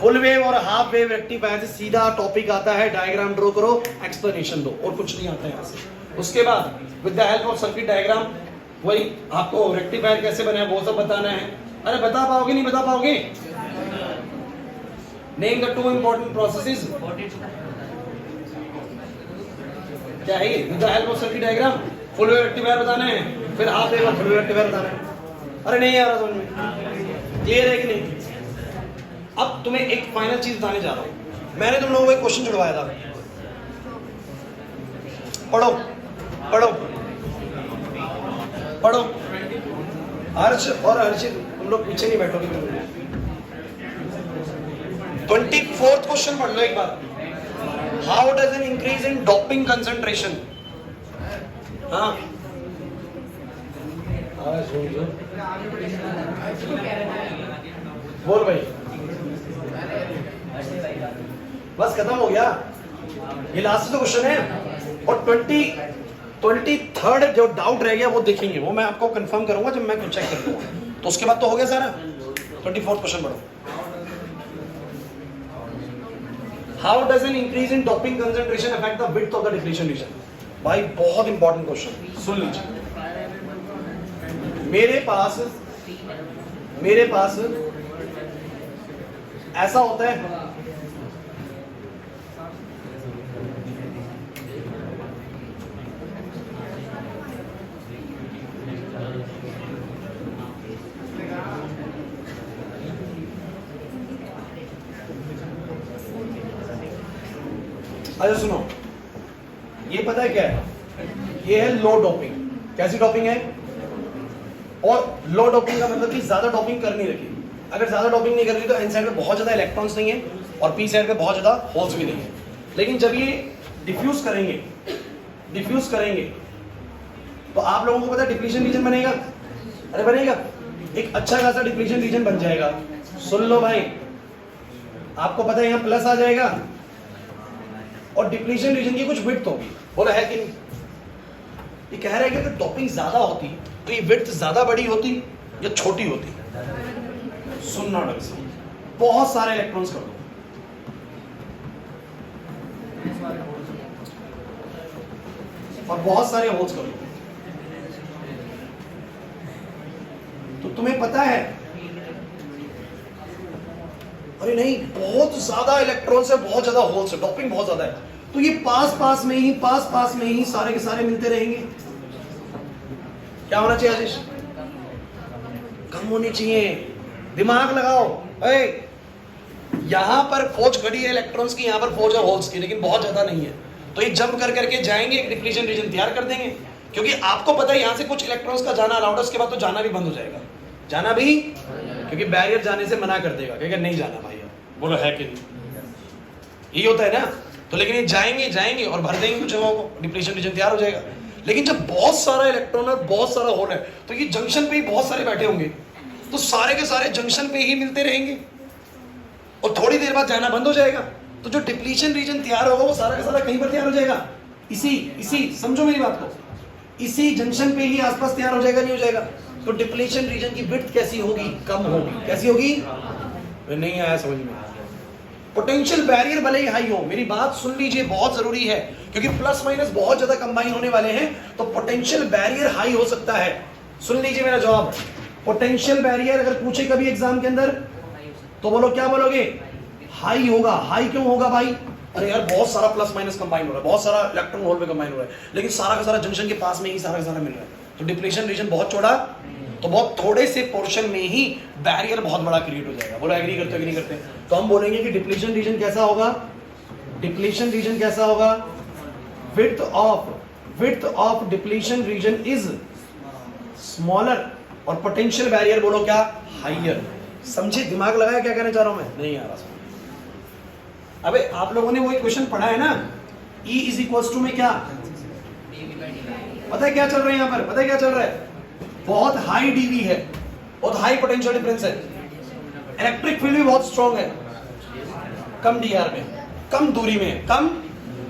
A: फुल वेव और हाफ वेव रेक्टिफायर से सीधा टॉपिक आता है, डायग्राम ड्रॉ करो, एक्सप्लेनेशन दो, और कुछ नहीं आता है यहाँ से। उसके बाद with the help of circuit diagram वही आपको रेक्टिफायर कैसे बना है वो सब बताना है। अरे बता पाओगे नहीं बता पाओगे? Name the two important processes. क्या है? With the help of circuit diagram full wave rectifier बताना है, फिर हाफ वेव और फुल वेव रेक्टिफायर बताना है। अरे नहीं आ रहा समझ में? क्लियर है कि नहीं? अब तुम्हें एक फाइनल चीज बताने जा रहा हूं। मैंने तुम लोगों को एक क्वेश्चन छुड़वाया था, पढ़ो पढ़ो पढ़ो। हर्ष और हर्षित तुम लोग पीछे नहीं बैठोगे। 24th क्वेश्चन पढ़ लो एक बार। How does an increase in doping concentration? हाँ बोल भाई। बस खत्म हो गया, ये लास्ट तो क्वेश्चन है। और 23rd जो डाउट रह गया वो देखेंगे, वो मैं आपको कंफर्म करूंगा जब मैं चेक कर लूंगा। तो उसके बाद तो हो गया सारा। 24th क्वेश्चन पढ़ो। How does an increase in doping concentration affect the width of the depletion region? भाई बहुत इंपॉर्टेंट क्वेश्चन, सुन लीजिए। मेरे पास ऐसा होता है, अच्छा सुनो, ये पता है क्या है? ये है लो डोपिंग। कैसी डोपिंग है? और लो डोपिंग का मतलब कि ज्यादा डोपिंग कर नहीं रखी। अगर ज्यादा डोपिंग नहीं कर रही तो एन साइड में बहुत ज्यादा इलेक्ट्रॉन्स नहीं है और पी साइड में बहुत ज्यादा होल्स भी नहीं है। लेकिन जब ये डिफ्यूज करेंगे तो आप लोगों को पता है डिप्लीशन रीजन बनेगा। अरे बनेगा, एक अच्छा खासा डिप्लीशन रीजन बन जाएगा। सुन लो भाई, आपको पता है यहाँ प्लस आ जाएगा और डिप्लीशन रीजन की कुछ विड्थ होगी। बोला है कि नहीं? ये कह रहा है कि अगर डोपिंग ज्यादा होती तो ये विड्थ ज्यादा बड़ी होती या छोटी होती? सुनना ढंग से, बहुत सारे इलेक्ट्रॉन्स कर दो, और बहुत सारे होल्स कर दो, तो तुम्हें पता है, अरे नहीं बहुत ज्यादा इलेक्ट्रॉन्स है, बहुत ज्यादा होल्स है, डोपिंग बहुत ज्यादा है, तो ये पास में ही सारे के सारे मिलते रहेंगे। क्या होना चाहिए आशीष? कम होनी चाहिए। दिमाग लगाओ। यहां पर फौज खड़ी है इलेक्ट्रॉन्स की, यहां पर फौज है होल्स की, लेकिन बहुत ज्यादा नहीं है। तो ये जंप कर करके जाएंगे, एक डिप्लीशन रीजन तैयार कर देंगे, क्योंकि आपको पता है यहां से कुछ इलेक्ट्रॉन्स का जाना अलाउड है, उसके बाद तो जाना भी बंद हो जाएगा। जाना भी, क्योंकि बैरियर जाने से मना कर देगा, कहेगा नहीं जाना भाई। बोलो है कि नहीं? यही होता है ना। तो लेकिन ये जाएंगे और भर देंगे कुछ जगहों को, डिप्लीशन रीजन तैयार हो जाएगा। लेकिन जब बहुत सारा इलेक्ट्रॉन है, बहुत सारा होल है, तो ये जंक्शन पे ही बहुत सारे बैठे होंगे, तो सारे के सारे जंक्शन पे ही मिलते रहेंगे और थोड़ी देर बाद जाना बंद हो जाएगा। तो जो डिप्लीशन रीजन तैयार होगा वो सारा का सारा कहीं पर तैयार हो जाएगा, इसी समझो मेरी बात को, इसी जंक्शन पे ही आसपास तैयार हो जाएगा, नहीं हो जाएगा? तो डिप्लीशन रीजन की विड्थ कैसी होगी? कम होगी। कैसी होगी? नहीं आया समझ में? पोटेंशियल बैरियर भले ही हाई हो, मेरी बात सुन लीजिए, बहुत जरूरी है, क्योंकि प्लस माइनस बहुत ज्यादा कंबाइन होने वाले हैं, तो पोटेंशियल बैरियर हाई हो सकता है। सुन लीजिए मेरा जवाब, पोटेंशियल बैरियर अगर पूछे कभी एग्जाम के अंदर तो बोलो, क्या बोलोगे? हाई होगा। हाई क्यों होगा भाई? अरे यार बहुत सारा प्लस माइनस कंबाइन हो रहा है, बहुत सारा इलेक्ट्रॉन होल में कंबाइन हो रहा है, लेकिन सारा का सारा जंक्शन के पास में ही सारा का सारा मिल रहा है, तो डिप्लीशन रीजन बहुत चौड़ा, तो बहुत थोड़े से पोर्शन में ही बैरियर बहुत बड़ा क्रिएट हो जाएगा। बोलो एग्री करते हो कि नहीं करते? तो हम बोलेंगे कि डिप्लीशन रीजन कैसा होगा? डिप्लीशन रीजन कैसा होगा? Width of depletion region is smaller, और पोटेंशियल बैरियर बोलो क्या? हाइयर। समझे? दिमाग लगाया क्या कहना चाह रहा हूं मैं? नहीं आ रहा समझ। अबे आप लोगों ने वही क्वेश्चन पढ़ा है ना, E इज इक्वल टू में क्या? पता है क्या चल रहा है यहाँ पर? पता है क्या चल रहा है? बहुत हाई डीवी है, बहुत हाई पोटेंशियल डिफरेंस है, इलेक्ट्रिक फील्ड भी बहुत स्ट्रॉन्ग है, कम डीआर में, कम दूरी में,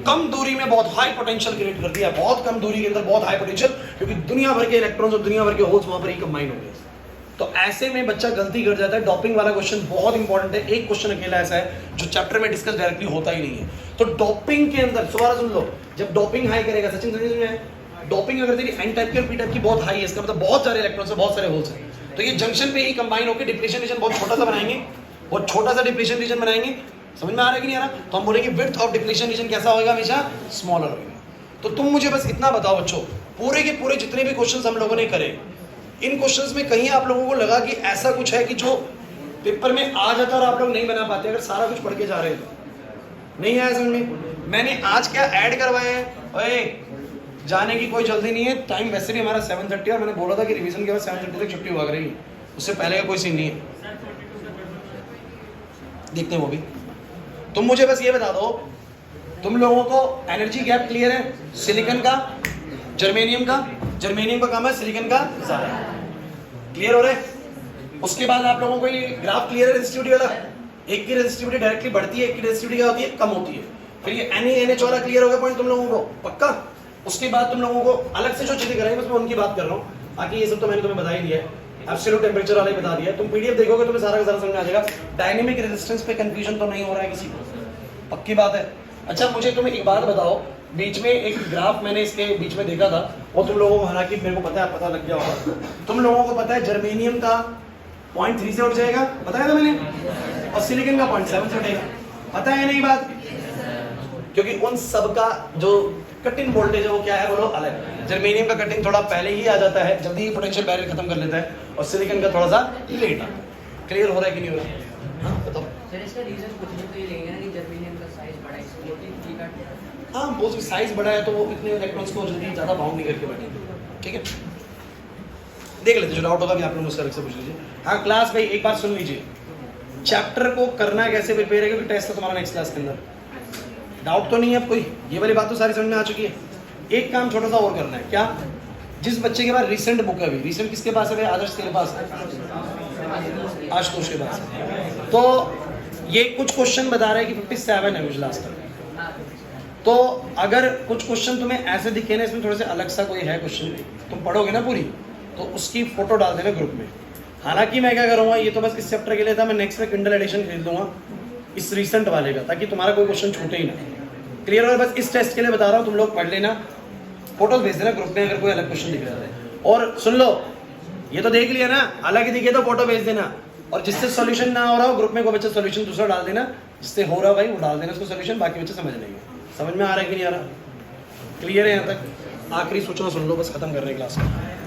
A: कम दूरी में बहुत हाई पोटेंशियल क्रिएट कर दिया, बहुत कम दूरी के अंदर बहुत हाई पोटेंशियल, क्योंकि दुनिया भर के इलेक्ट्रॉन्स और दुनिया भर के होल्स वहां पर ही कंबाइन हो गए। तो ऐसे में बच्चा गलती कर जाता है। डोपिंग वाला क्वेश्चन बहुत इंपॉर्टेंट है, एक क्वेश्चन अकेला ऐसा है जो चैप्टर में डिस्कस डायरेक्टली होता ही नहीं है। तो डोपिंग के अंदर दोबारा सुन लो, जब डोपिंग हाई करेगा, सचिन समझे, डोपिंग अगर तेरी एन टाइप की और पी टाइप की बहुत हाई है, इसका मतलब बहुत सारे इलेक्ट्रॉन्स है, बहुत सारे होल्स हैं, तो ये जंक्शन पे ही कंबाइन होकर डिप्लीशन रीजन बहुत छोटा सा बनाएंगे, बहुत छोटा सा डिप्लीशन रीजन बनाएंगे। समझ में आ रहा है कि नहीं आ रहा? तो हम बोलेंगे विड्थ ऑफ डिप्लीशन रीजन कैसा होगा? हमेशा स्मॉलर होगा। तो तुम मुझे बस इतना बताओ बच्चों, पूरे के पूरे जितने भी क्वेश्चंस हम लोगों ने करे, इन क्वेश्चंस में कहीं आप लोगों को लगा कि ऐसा कुछ है कि जो पेपर में आ जाता और आप लोग नहीं बना पाते अगर सारा कुछ पढ़ के जा रहे हैं? तो नहीं आया समझ में? मैंने आज क्या ऐड करवाए हैं? ओए जाने की कोई जल्दी नहीं है, टाइम वैसे भी हमारा 7:30 और मैंने बोला था कि रिवीजन के बाद 7:30 तक छुट्टी हुआ करेगी, उससे पहले का कोई सीन नहीं है। देखते हैं वो भी। तुम मुझे बस ये बता दो, तुम लोगों को एनर्जी गैप क्लियर है? सिलिकॉन का, जर्मेनियम का कम है, सिलिकॉन का ज्यादा है। क्लियर हो रहा है? उसके बाद आप लोगों को ये ग्राफ क्लियर है रेजिस्टिविटी वाला? एक की रेजिस्टिविटी डायरेक्टली बढ़ती है, एक की रेजिस्टिविटी क्या होती है? कम होती है। फिर ये NaNH वाला क्लियर हो गया पॉइंट तुम लोगों को? पक्का? उसके बाद तुम लोगों को अलग से जो चीजें कराएंगे बस मैं उनकी बात कर रहा हूँ, बाकी ये सब तो मैंने तुम्हें बता ही दिया है, एब्सोल्यूट टेम्परेचर वाला ही बता दिया है। तुम पीडीएफ देखोगे तुम्हें सारा का सारा समझ में आ जाएगा। डायनेमिक रेजिस्टेंस पे कंफ्यूजन तो नहीं हो रहा है किसी को? पक्की बात है। अच्छा मुझे तुम्हें एक बात बताओ, बीच में एक ग्राफ मैंने इसके बीच में देखा था, और तुम लोगों को, हालांकि मेरे को पता है, पता लग गया होगा, तुम लोगों को पता है जर्मेनियम का 0.3 से उठ जाएगा, बताया था मैंने, और सिलिकॉन का 0.7 से उठेगा। पता है नहीं बात? क्योंकि उन सब का जो कटिंग वोल्टेज है वो क्या है बोलो? अलग। जर्मेनियम का कटिंग थोड़ा पहले ही आ जाता है, जल्दी ही पोटेंशियल बैरियर खत्म कर लेता है, और सिलिकॉन का थोड़ा सा लेट आता है। क्लियर हो रहा है कि नहीं हो रहा है? हाँ बताओ।
C: सर इसका रीजन कुछ नहीं, तो ये लेंगे ना कि जर्मेनियम का साइज बड़ा है, इसलिए ठीक है।
A: हाँ वो साइज बड़ा है तो वो इतने इलेक्ट्रॉन्स को जल्दी ज़्यादा बाउंड नहीं करके बैठेंगे। ठीक है, देख लेते, जो डाउट होगा भी आप लोग मुझसे अलग से पूछ लीजिए। हाँ क्लास भाई एक बात सुन लीजिए, चैप्टर को करना कैसे प्रिपेयर है, क्योंकि टेस्ट है तुम्हारा नेक्स्ट क्लास के अंदर। डाउट तो नहीं है अब कोई? ये वाली बात तो सारी समझ में आ चुकी है। एक काम छोटा सा और करना है, क्या? जिस बच्चे के पास रिसेंट बुक है, अभी रिसेंट किसके पास है भाई? आदर्श तेरे पास है, आशुतोष के पास है। तो ये कुछ क्वेश्चन बता रहे हैं कि 57 है मुझे लास्ट तक। तो अगर कुछ क्वेश्चन तुम्हें ऐसे दिखे ना, इसमें थोड़े से अलग सा कोई है क्वेश्चन, तुम पढ़ोगे ना पूरी, तो उसकी फोटो डाल देना ग्रुप में। हालांकि मैं क्या करूँगा, ये तो बस इस चैप्टर के लिए था, मैं नेक्स्ट में किंडल एडिशन खरीद दूंगा इस रिसेंट वाले का, ताकि तुम्हारा कोई क्वेश्चन छूटे ही ना। क्लियर हो? बस इस टेस्ट के लिए बता रहा हूँ, तुम लोग पढ़ लेना, फोटो भेज देना ग्रुप में अगर कोई अलग क्वेश्चन दिख रहा है। और सुन लो, ये तो देख लिया ना, अलग ही दिखे तो फोटो भेज देना, और जिससे सोल्यूशन ना हो रहा हो ग्रुप में कोई बच्चा सोल्यूशन दूसरा डाल देना, जिससे हो रहा भाई वो डाल देना उसको सोल्यूशन, बाकी बच्चे समझ लेंगे। समझ में आ रहा है कि नहीं आ रहा? क्लियर है यहाँ तक? आखिरी सूचना सुन लो बस, खत्म कर रहे हैं क्लास को।